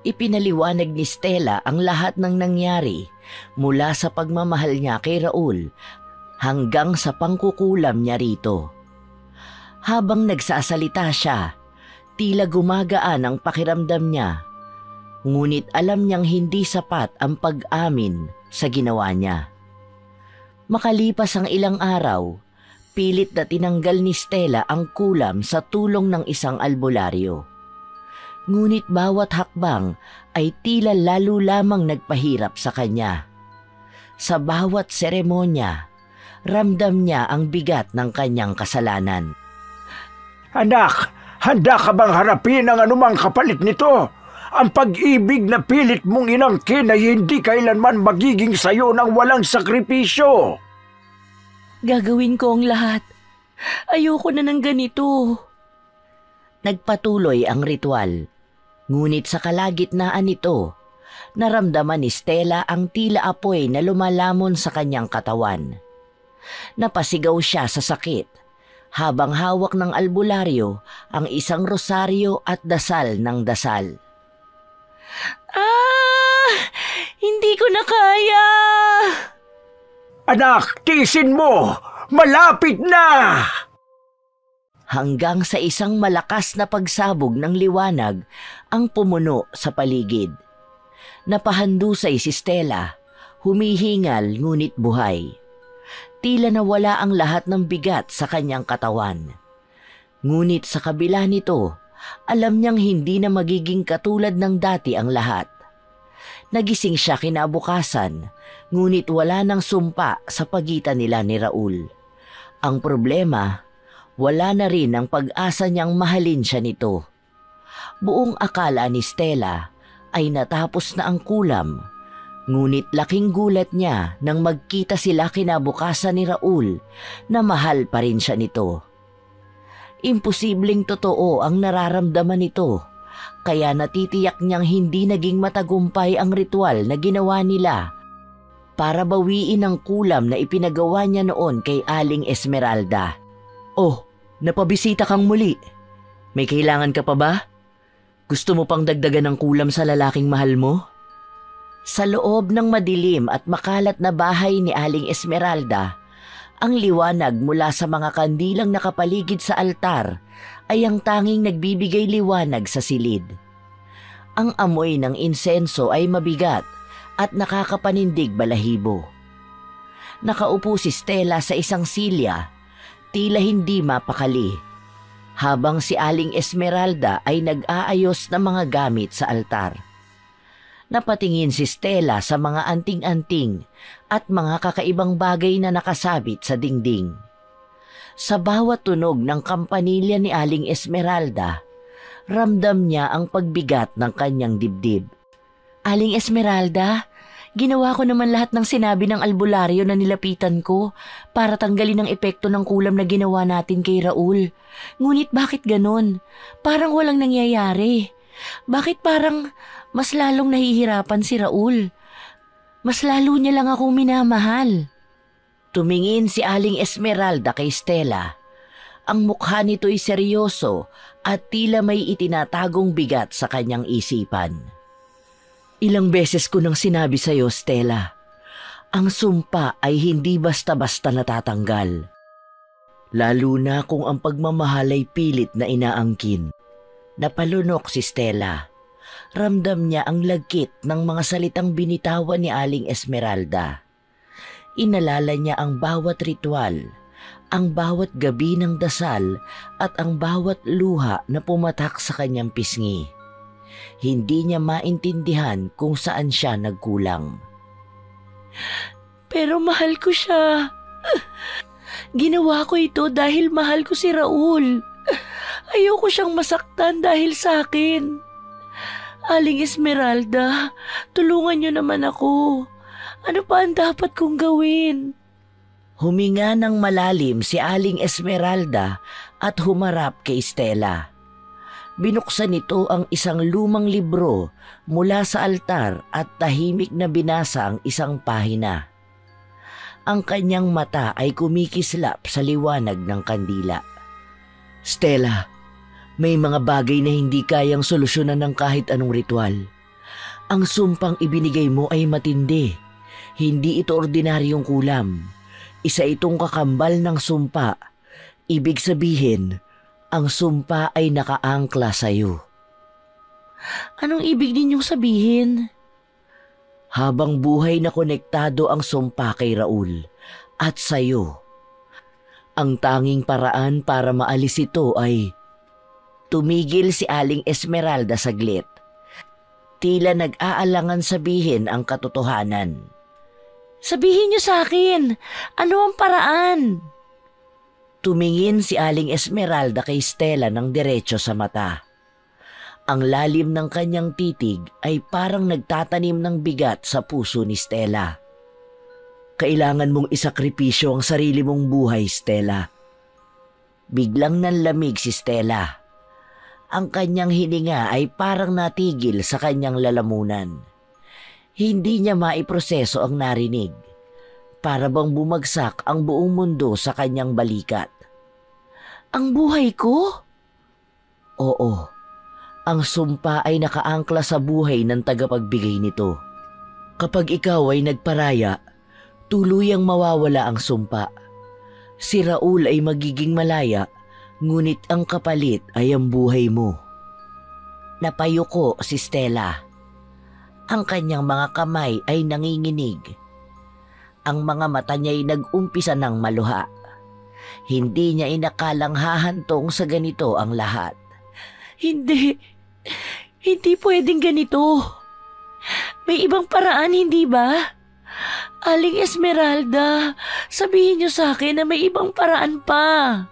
Ipinaliwanag ni Stella ang lahat ng nangyari mula sa pagmamahal niya kay Raul hanggang sa pangkukulam niya rito. Habang nagsasalita siya, tila gumagaan ang pakiramdam niya. Ngunit alam niyang hindi sapat ang pag-amin sa ginawa niya. Makalipas ang ilang araw, pilit na tinanggal ni Stella ang kulam sa tulong ng isang albularyo. Ngunit bawat hakbang ay tila lalo lamang nagpahirap sa kanya. Sa bawat seremonya, ramdam niya ang bigat ng kanyang kasalanan. Anak, handa ka bang harapin ang anumang kapalit nito? Ang pag-ibig na pilit mong inangkin ay hindi kailanman magiging sayo ng walang sakripisyo. Gagawin ko ang lahat. Ayoko na ng ganito. Nagpatuloy ang ritual. Ngunit sa kalagitnaan nito, naramdaman ni Stella ang tila apoy na lumalamon sa kanyang katawan. Napasigaw siya sa sakit, habang hawak ng albularyo ang isang rosaryo at dasal ng dasal. Hindi ko na kaya! Anak, tiisin mo! Malapit na! Hanggang sa isang malakas na pagsabog ng liwanag ang pumuno sa paligid. Napahandusay si Stella, humihingal ngunit buhay. Tila nawala ang lahat ng bigat sa kanyang katawan. Ngunit sa kabila nito, alam niyang hindi na magiging katulad ng dati ang lahat. Nagising siya kinabukasan, ngunit wala nang sumpa sa pagitan nila ni Raul. Ang problema, wala na rin ang pag-asa niyang mahalin siya nito. Buong akala ni Stella ay natapos na ang kulam, ngunit laking gulat niya nang magkita sila kinabukasan ni Raul na mahal pa rin siya nito. Imposibleng totoo ang nararamdaman nito, kaya natitiyak niyang hindi naging matagumpay ang ritual na ginawa nila para bawiin ang kulam na ipinagawa niya noon kay Aling Esmeralda. Oh, napabisita kang muli. May kailangan ka pa ba? Gusto mo pang dagdagan ng kulam sa lalaking mahal mo? Sa loob ng madilim at makalat na bahay ni Aling Esmeralda, ang liwanag mula sa mga kandilang nakapaligid sa altar ay ang tanging nagbibigay liwanag sa silid. Ang amoy ng insenso ay mabigat at nakakapanindig balahibo. Nakaupo si Stella sa isang silya, tila hindi mapakali, habang si Aling Esmeralda ay nag-aayos ng mga gamit sa altar. Napatingin si Stella sa mga anting-anting at mga kakaibang bagay na nakasabit sa dingding. Sa bawat tunog ng kampanilya ni Aling Esmeralda, ramdam niya ang pagbigat ng kanyang dibdib. Aling Esmeralda, ginawa ko naman lahat ng sinabi ng albularyo na nilapitan ko para tanggalin ang epekto ng kulam na ginawa natin kay Raul. Ngunit bakit ganon? Parang walang nangyayari. Bakit parang mas lalong nahihirapan si Raul? Mas lalo niya lang akong minamahal. Tumingin si Aling Esmeralda kay Stella. Ang mukha nito'y seryoso at tila may itinatagong bigat sa kanyang isipan. Ilang beses ko nang sinabi sa'yo, Stella, ang sumpa ay hindi basta-basta natatanggal. Lalo na kung ang pagmamahal ay pilit na inaangkin. Napalunok si Stella. Ramdam niya ang lagkit ng mga salitang binitawan ni Aling Esmeralda. Inalala niya ang bawat ritual, ang bawat gabi ng dasal at ang bawat luha na pumatak sa kanyang pisngi. Hindi niya maintindihan kung saan siya nagkulang. Pero mahal ko siya. Ginawa ko ito dahil mahal ko si Raul. Ayoko siyang masaktan dahil sa akin. Aling Esmeralda, tulungan niyo naman ako. Ano pa ang dapat kong gawin? Huminga ng malalim si Aling Esmeralda at humarap kay Stella. Binuksan nito ang isang lumang libro mula sa altar at tahimik na binasa ang isang pahina. Ang kanyang mata ay kumikislap sa liwanag ng kandila. Stella, may mga bagay na hindi kayang solusyonan ng kahit anong ritual. Ang sumpang ibinigay mo ay matindi. Hindi ito ordinaryong kulam. Isa itong kakambal ng sumpa. Ibig sabihin, ang sumpa ay nakaangkla sa iyo. Anong ibig ninyong sabihin? Habang buhay na konektado ang sumpa kay Raul at sa iyo. Ang tanging paraan para maalis ito ay... Tumigil si Aling Esmeralda saglit. Tila nag-aalangan sabihin ang katotohanan. Sabihin niyo sa akin, ano ang paraan? Tumingin si Aling Esmeralda kay Stella ng diretso sa mata. Ang lalim ng kanyang titig ay parang nagtatanim ng bigat sa puso ni Stella. Kailangan mong isakripisyo ang sarili mong buhay, Stella. Biglang nanlamig si Stella. Ang kanyang hininga ay parang natigil sa kanyang lalamunan. Hindi niya maiproseso ang narinig. Para bang bumagsak ang buong mundo sa kanyang balikat. Ang buhay ko? Oo. Ang sumpa ay nakaangkla sa buhay ng tagapagbigay nito. Kapag ikaw ay nagparaya, tuluyang mawawala ang sumpa. Si Raul ay magiging malaya, ngunit ang kapalit ay ang buhay mo. Napayuko si Stella. Ang kanyang mga kamay ay nanginginig. Ang mga mata niya ay nag-umpisa ng maluha. Hindi niya inakalang hahantong sa ganito ang lahat. Hindi pwedeng ganito. May ibang paraan, hindi ba? Aling Esmeralda, sabihin niyo sa akin na may ibang paraan pa.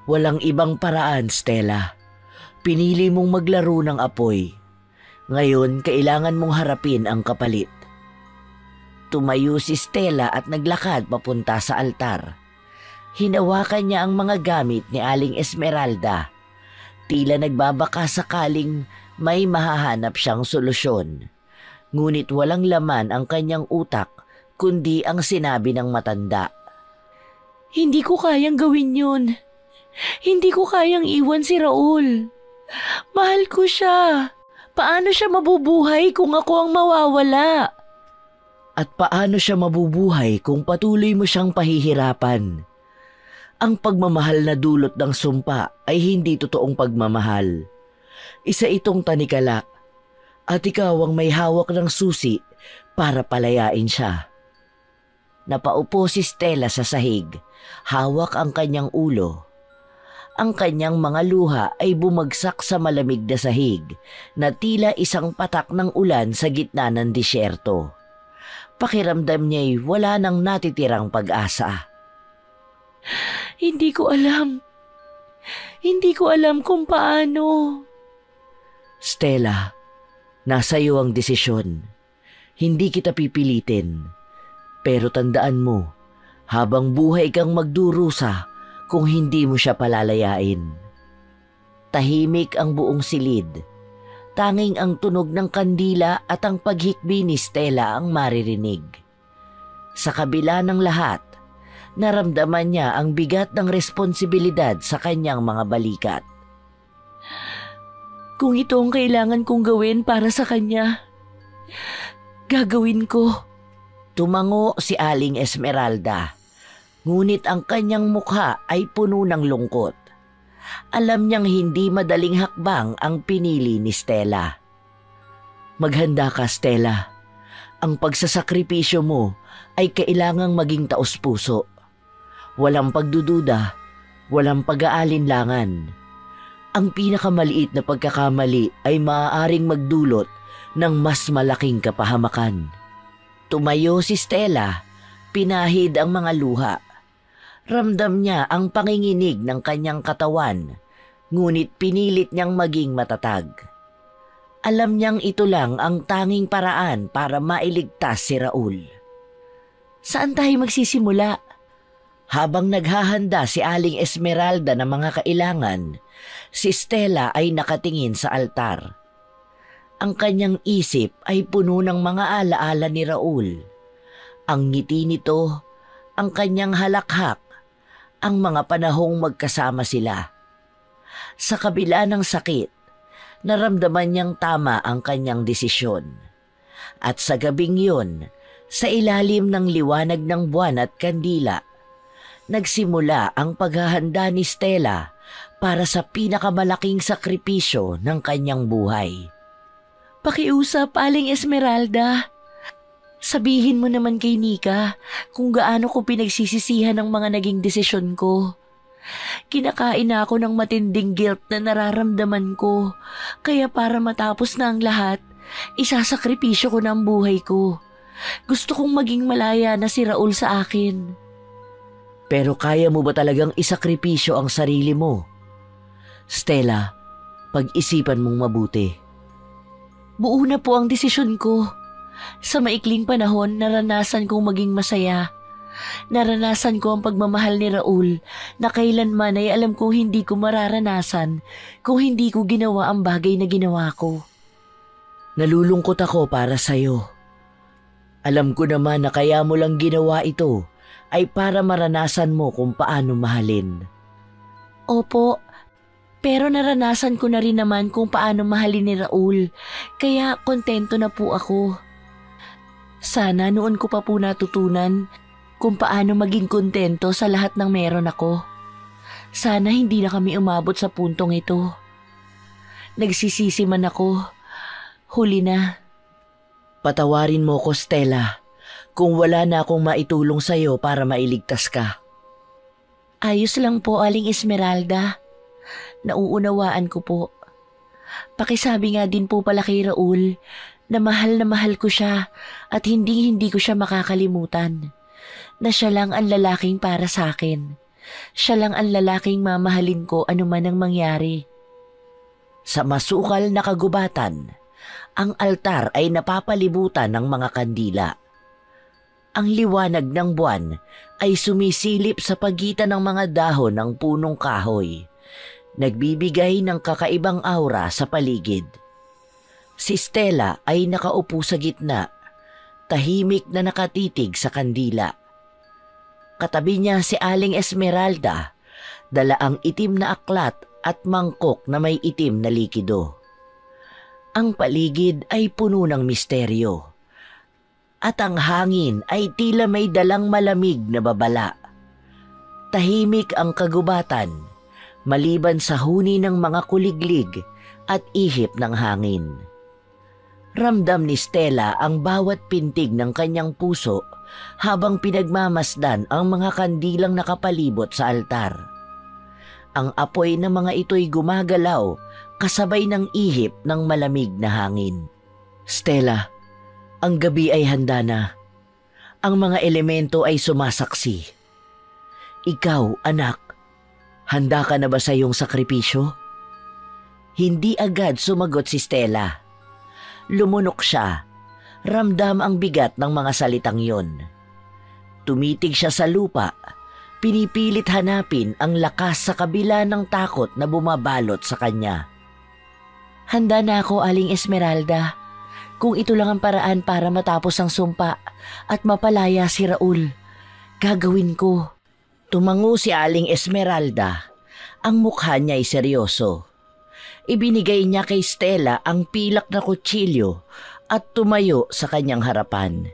Walang ibang paraan, Stella. Pinili mong maglaro ng apoy. Ngayon, kailangan mong harapin ang kapalit. Tumayo si Stella at naglakad papunta sa altar. Hinawakan niya ang mga gamit ni Aling Esmeralda. Tila nagbabaka sakaling may mahahanap siyang solusyon. Ngunit walang laman ang kanyang utak kundi ang sinabi ng matanda. Hindi ko kayang gawin yun. Hindi ko kayang iwan si Raul. Mahal ko siya. Paano siya mabubuhay kung ako ang mawawala? At paano siya mabubuhay kung patuloy mo siyang pahihirapan? Ang pagmamahal na dulot ng sumpa ay hindi totoong pagmamahal. Isa itong tanikala at ikaw ang may hawak ng susi para palayain siya. Napaupo si Stella sa sahig, hawak ang kanyang ulo. Ang kanyang mga luha ay bumagsak sa malamig na sahig na tila isang patak ng ulan sa gitna ng disyerto. Pakiramdam niya'y wala nang natitirang pag-asa. Hindi ko alam. Hindi ko alam kung paano. Stella, nasa iyo ang desisyon. Hindi kita pipilitin. Pero tandaan mo, habang buhay kang magdurusa kung hindi mo siya palalayain. Tahimik ang buong silid. Tanging ang tunog ng kandila at ang paghikbi ni Stella ang maririnig. Sa kabila ng lahat, naramdaman niya ang bigat ng responsibilidad sa kanyang mga balikat. Kung ito ang kailangan kong gawin para sa kanya, gagawin ko. Tumango si Aling Esmeralda, ngunit ang kanyang mukha ay puno ng lungkot. Alam niyang hindi madaling hakbang ang pinili ni Stella. Maghanda ka, Stella. Ang pagsasakripisyo mo ay kailangang maging taos-puso. Walang pagdududa, walang pag-aalinlangan. Ang pinakamaliit na pagkakamali ay maaaring magdulot ng mas malaking kapahamakan. Tumayo si Stella, pinahid ang mga luha. Ramdam niya ang panginginig ng kanyang katawan, ngunit pinilit niyang maging matatag. Alam niyang ito lang ang tanging paraan para mailigtas si Raul. Saan tayo magsisimula? Habang naghahanda si Aling Esmeralda ng mga kailangan, si Stella ay nakatingin sa altar. Ang kanyang isip ay puno ng mga alaala ni Raul. Ang ngiti nito, ang kanyang halakhak, ang mga panahong magkasama sila. Sa kabila ng sakit, naramdaman niyang tama ang kanyang desisyon. At sa gabing yun, sa ilalim ng liwanag ng buwan at kandila, nagsimula ang paghahanda ni Stella para sa pinakamalaking sakripisyo ng kanyang buhay. Pakiusap, Aling Esmeralda. Sabihin mo naman kay Nika kung gaano ko pinagsisisihan ang mga naging desisyon ko. Kinakain na ako ng matinding guilt na nararamdaman ko, kaya para matapos na ang lahat, isasakripisyo ko na ang buhay ko. Gusto kong maging malaya na si Raul sa akin. Pero kaya mo ba talagang isakripisyo ang sarili mo? Stella, pag-isipan mong mabuti. Buo na po ang desisyon ko. Sa maikling panahon, naranasan kong maging masaya. Naranasan ko ang pagmamahal ni Raul na kailanman ay alam kong hindi ko mararanasan kung hindi ko ginawa ang bagay na ginawa ko. Nalulungkot ako para sa'yo. Alam ko naman na kaya mo lang ginawa ito ay para maranasan mo kung paano mahalin. Opo, pero naranasan ko na rin naman kung paano mahalin ni Raul, kaya kontento na po ako. Sana noon ko pa po natutunan kung paano maging kontento sa lahat ng meron ako. Sana hindi na kami umabot sa puntong ito. Nagsisisi man ako. Huli na. Patawarin mo ko, Stella, kung wala na akong maitulong sa'yo para mailigtas ka. Ayos lang po, Aling Esmeralda. Nauunawaan ko po. Pakisabi nga din po pala kay Raul na mahal ko siya at hindi ko siya makakalimutan. Na siya lang ang lalaking para sa akin. Siya lang ang lalaking mamahalin ko anuman ang mangyari. Sa masukal na kagubatan, ang altar ay napapalibutan ng mga kandila. Ang liwanag ng buwan ay sumisilip sa pagitan ng mga dahon ng punong kahoy, nagbibigay ng kakaibang aura sa paligid. Si Stella ay nakaupo sa gitna, tahimik na nakatitig sa kandila. Katabi niya si Aling Esmeralda, dala ang itim na aklat at mangkok na may itim na likido. Ang paligid ay puno ng misteryo, at ang hangin ay tila may dalang malamig na babala. Tahimik ang kagubatan, maliban sa huni ng mga kuliglig at ihip ng hangin. Ramdam ni Stella ang bawat pintig ng kanyang puso habang pinagmamasdan ang mga kandilang nakapalibot sa altar. Ang apoy ng mga ito'y gumagalaw kasabay ng ihip ng malamig na hangin. Stella, ang gabi ay handa na. Ang mga elemento ay sumasaksi. Ikaw, anak, handa ka na ba sa iyong sakripisyo? Hindi agad sumagot si Stella. Lumunok siya. Ramdam ang bigat ng mga salitang yon. Tumitig siya sa lupa. Pinipilit hanapin ang lakas sa kabila ng takot na bumabalot sa kanya. Handa na ako, Aling Esmeralda. Kung ito lang ang paraan para matapos ang sumpa at mapalaya si Raul, gagawin ko. Tumango si Aling Esmeralda. Ang mukha niya ay seryoso. Ibinigay niya kay Stella ang pilak na kutsilyo at tumayo sa kanyang harapan.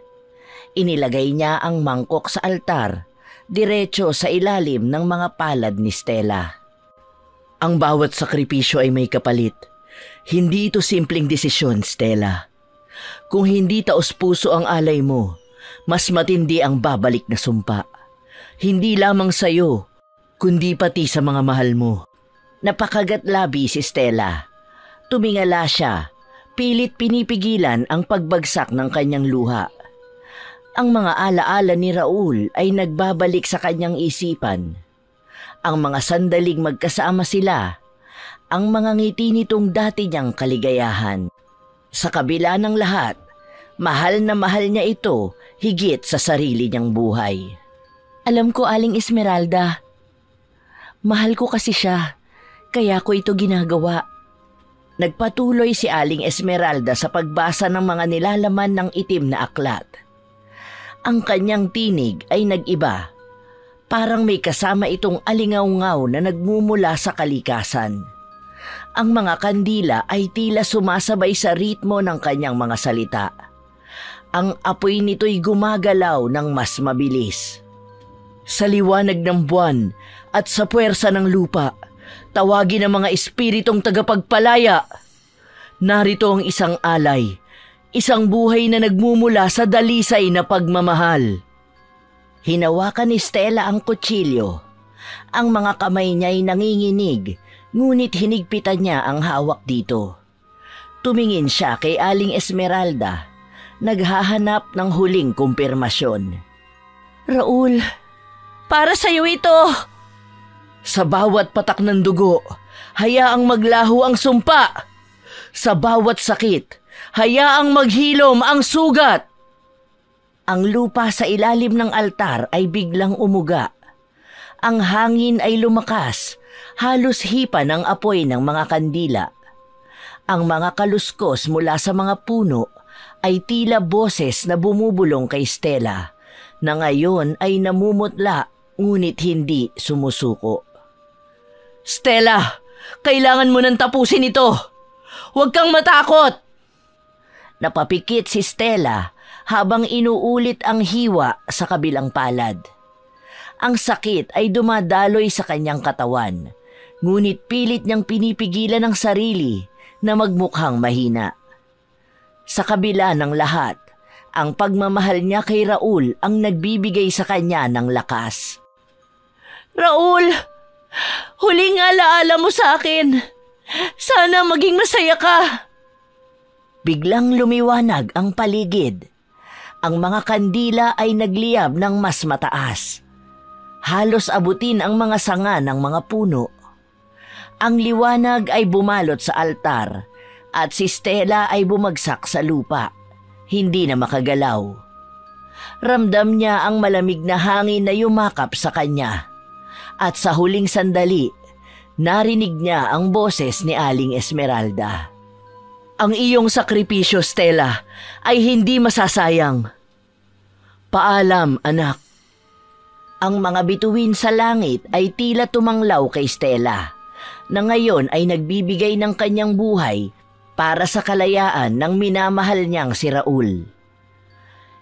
Inilagay niya ang mangkok sa altar, diretso sa ilalim ng mga palad ni Stella. Ang bawat sakripisyo ay may kapalit. Hindi ito simpleng desisyon, Stella. Kung hindi taos-puso ang alay mo, mas matindi ang babalik na sumpa. Hindi lamang sa iyo, kundi pati sa mga mahal mo. Napakagat-labi si Stella. Tumingala siya, pilit pinipigilan ang pagbagsak ng kanyang luha. Ang mga alaala ni Raul ay nagbabalik sa kanyang isipan. Ang mga sandaling magkasama sila, ang mga ngiti nitong dati niyang kaligayahan. Sa kabila ng lahat, mahal na mahal niya ito higit sa sarili niyang buhay. Alam ko, Aling Esmeralda, mahal ko kasi siya, kaya ko ito ginagawa. Nagpatuloy si Aling Esmeralda sa pagbasa ng mga nilalaman ng itim na aklat. Ang kanyang tinig ay nag-iba. Parang may kasama itong alingaw-ngaw na nagmumula sa kalikasan. Ang mga kandila ay tila sumasabay sa ritmo ng kanyang mga salita. Ang apoy nito'y gumagalaw ng mas mabilis. Sa liwanag ng buwan at sa puwersa ng lupa, tawagin ang mga espiritong tagapagpalaya. Narito ang isang alay, isang buhay na nagmumula sa dalisay na pagmamahal. Hinawakan ni Stella ang kutsilyo. Ang mga kamay niya'y nanginginig, ngunit hinigpitan niya ang hawak dito. Tumingin siya kay Aling Esmeralda, naghahanap ng huling kumpirmasyon. Raul, para sa'yo ito! Sa bawat patak ng dugo, hayaang maglaho ang sumpa. Sa bawat sakit, hayaang maghilom ang sugat. Ang lupa sa ilalim ng altar ay biglang umuga. Ang hangin ay lumakas, halos hipa ng apoy ng mga kandila. Ang mga kaluskos mula sa mga puno ay tila boses na bumubulong kay Stella, na ngayon ay namumutla ngunit hindi sumusuko. Stella, kailangan mo nang tapusin ito. Huwag kang matakot. Napapikit si Stella habang inuulit ang hiwa sa kabilang palad. Ang sakit ay dumadaloy sa kanyang katawan, ngunit pilit niyang pinipigilan ang sarili na magmukhang mahina. Sa kabila ng lahat, ang pagmamahal niya kay Raul ang nagbibigay sa kanya ng lakas. Raul, huling alaala mo sa akin. Sana maging masaya ka. Biglang lumiwanag ang paligid. Ang mga kandila ay nagliyab ng mas mataas. Halos abutin ang mga sanga ng mga puno. Ang liwanag ay bumalot sa altar at si Stella ay bumagsak sa lupa. Hindi na makagalaw. Ramdam niya ang malamig na hangin na yumakap sa kanya. At sa huling sandali, narinig niya ang boses ni Aling Esmeralda. Ang iyong sakripisyo, Stella, ay hindi masasayang. Paalam, anak. Ang mga bituin sa langit ay tila tumanglaw kay Stella, na ngayon ay nagbibigay ng kanyang buhay para sa kalayaan ng minamahal niyang si Raul.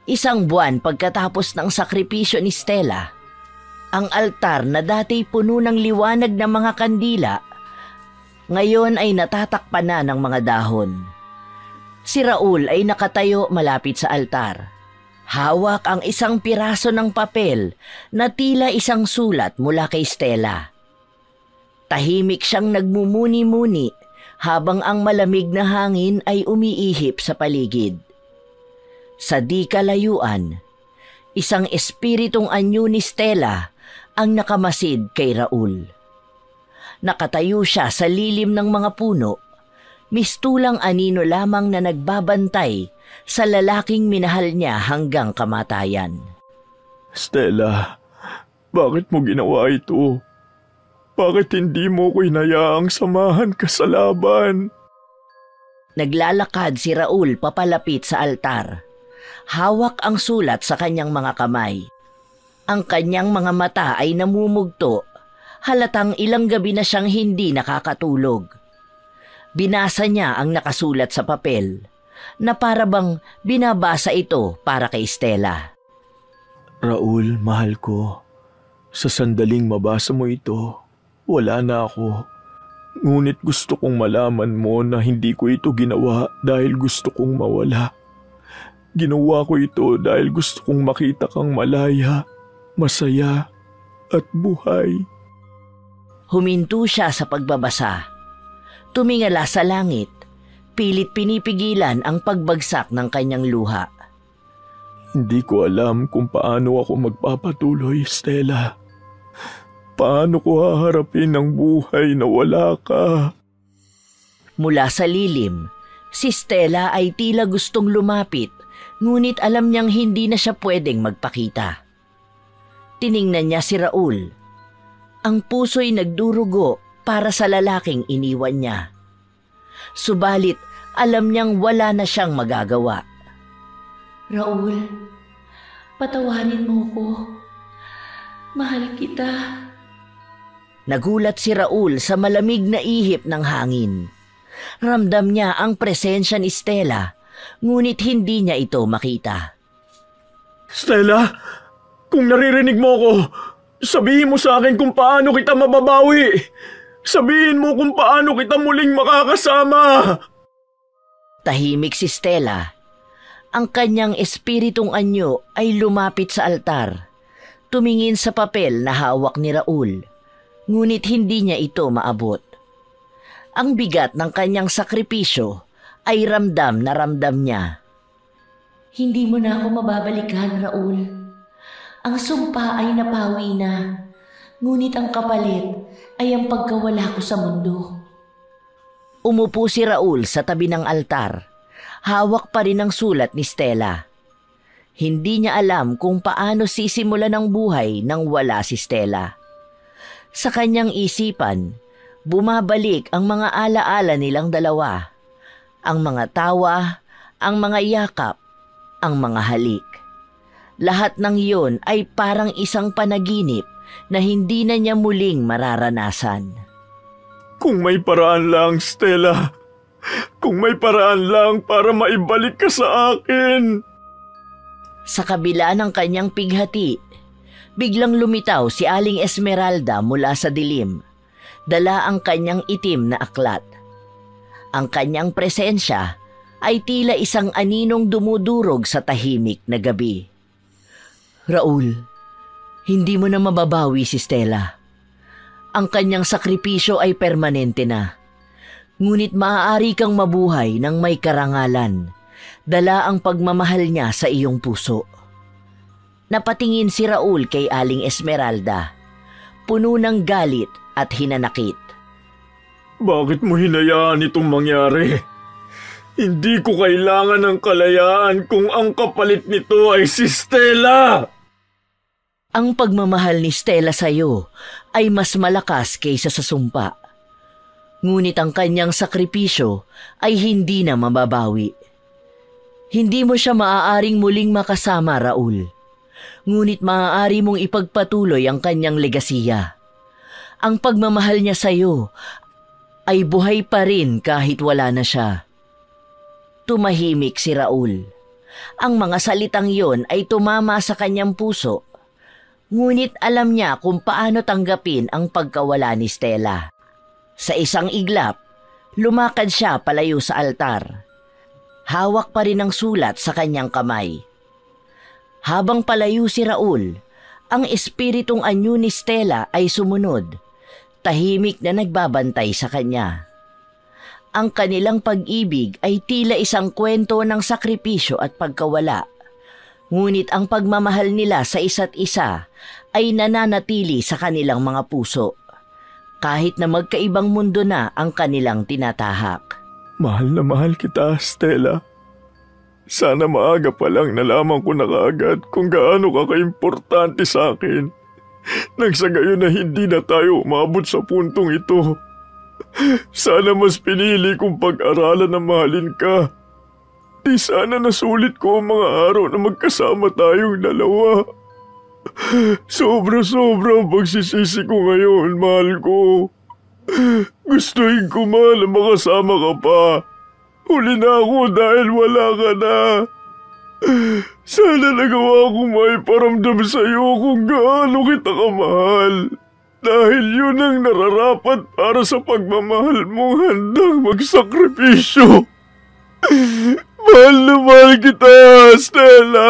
Isang buwan pagkatapos ng sakripisyo ni Stella, ang altar na dati puno ng liwanag ng mga kandila, ngayon ay natatakpan na ng mga dahon. Si Raul ay nakatayo malapit sa altar. Hawak ang isang piraso ng papel na tila isang sulat mula kay Stella. Tahimik siyang nagmumuni-muni habang ang malamig na hangin ay umiihip sa paligid. Sa di kalayuan, isang espiritong anyo ni Stella ang nakamasid kay Raul. Nakatayo siya sa lilim ng mga puno, mistulang anino lamang na nagbabantay sa lalaking minahal niya hanggang kamatayan. Stella, bakit mo ginawa ito? Bakit hindi mo ko hinayaang samahan ka sa laban? Naglalakad si Raul papalapit sa altar. Hawak ang sulat sa kanyang mga kamay. Ang kanyang mga mata ay namumugto, halatang ilang gabi na siyang hindi nakakatulog. Binasa niya ang nakasulat sa papel, na para bang binabasa ito para kay Stella. Raul, mahal ko, sa sandaling mabasa mo ito, wala na ako. Ngunit gusto kong malaman mo na hindi ko ito ginawa dahil gusto kong mawala. Ginawa ko ito dahil gusto kong makita kang malaya, masaya, at buhay. Huminto siya sa pagbabasa. Tumingala sa langit. Pilit pinipigilan ang pagbagsak ng kanyang luha. Hindi ko alam kung paano ako magpapatuloy, Stella. Paano ko haharapin ang buhay na wala ka? Mula sa lilim, si Stella ay tila gustong lumapit, ngunit alam niyang hindi na siya pwedeng magpakita. Tiningnan niya si Raul. Ang puso'y nagdurugo para sa lalaking iniwan niya. Subalit, alam niyang wala na siyang magagawa. Raul, patawarin mo ko. Mahal kita. Nagulat si Raul sa malamig na ihip ng hangin. Ramdam niya ang presensya ni Stella, ngunit hindi niya ito makita. Stella, kung naririnig mo ko, sabihin mo sa akin kung paano kita mababawi. Sabihin mo kung paano kita muling makakasama. Tahimik si Stella. Ang kanyang espiritong anyo ay lumapit sa altar. Tumingin sa papel na hawak ni Raul, ngunit hindi niya ito maabot. Ang bigat ng kanyang sakripisyo ay ramdam na ramdam niya. Hindi mo na ako mababalikan, Raul. Ang sumpa ay napawi na. Ngunit ang kapalit ay ang pagkawala ko sa mundo. Umupo si Raul sa tabi ng altar. Hawak pa rin ang sulat ni Stella. Hindi niya alam kung paano sisimulan ang buhay nang wala si Stella. Sa kanyang isipan, bumabalik ang mga alaala nilang dalawa. Ang mga tawa, ang mga yakap, ang mga halik. Lahat ng iyon ay parang isang panaginip na hindi na niya muling mararanasan. Kung may paraan lang, Stella. Kung may paraan lang para maibalik ka sa akin. Sa kabila ng kanyang pighati, biglang lumitaw si Aling Esmeralda mula sa dilim. Dala ang kanyang itim na aklat. Ang kanyang presensya ay tila isang aninong dumudurog sa tahimik na gabi. Raul, hindi mo na mababawi si Stella. Ang kanyang sakripisyo ay permanente na. Ngunit maaari kang mabuhay ng may karangalan. Dala ang pagmamahal niya sa iyong puso. Napatingin si Raul kay Aling Esmeralda, puno ng galit at hinanakit. Bakit mo hinayaan itong mangyari? Hindi ko kailangan ng kalayaan kung ang kapalit nito ay si Stella! Ang pagmamahal ni Stella sa iyo ay mas malakas kaysa sa sumpa. Ngunit ang kanyang sakripisyo ay hindi na mababawi. Hindi mo siya maaaring muling makasama, Raul. Ngunit maaari mong ipagpatuloy ang kanyang legasiya. Ang pagmamahal niya sa iyo ay buhay pa rin kahit wala na siya. Tumahimik si Raul. Ang mga salitang yon ay tumama sa kanyang puso. Ngunit alam niya kung paano tanggapin ang pagkawala ni Stella. Sa isang iglap, lumakad siya palayo sa altar. Hawak pa rin ang sulat sa kanyang kamay. Habang palayo si Raul, ang espiritong anyo ni Stella ay sumunod, tahimik na nagbabantay sa kanya. Ang kanilang pag-ibig ay tila isang kwento ng sakripisyo at pagkawala. Ngunit ang pagmamahal nila sa isa't isa ay nananatili sa kanilang mga puso, kahit na magkaibang mundo na ang kanilang tinatahak. Mahal na mahal kita, Stella. Sana maaga pa lang nalaman ko na kaagad kung gaano ka kaimportante sa akin. Nang sa gayon na hindi na tayo umabot sa puntong ito. Sana mas pinili kong pag-aralan na mahalin ka. Di sana nasulit ko ang mga araw na magkasama tayong dalawa. Sobra-sobra ang pagsisisi ko ngayon, mahal ko. Gustuin ko man na makasama ka pa. Huli na ako dahil wala ka na. Sana nagawa kong maiparamdam sa iyo kung gaano kita kamahal. Dahil yun ang nararapat para sa pagmamahal mong handang magsakripisyo. Mahal na mahal kita, Stella!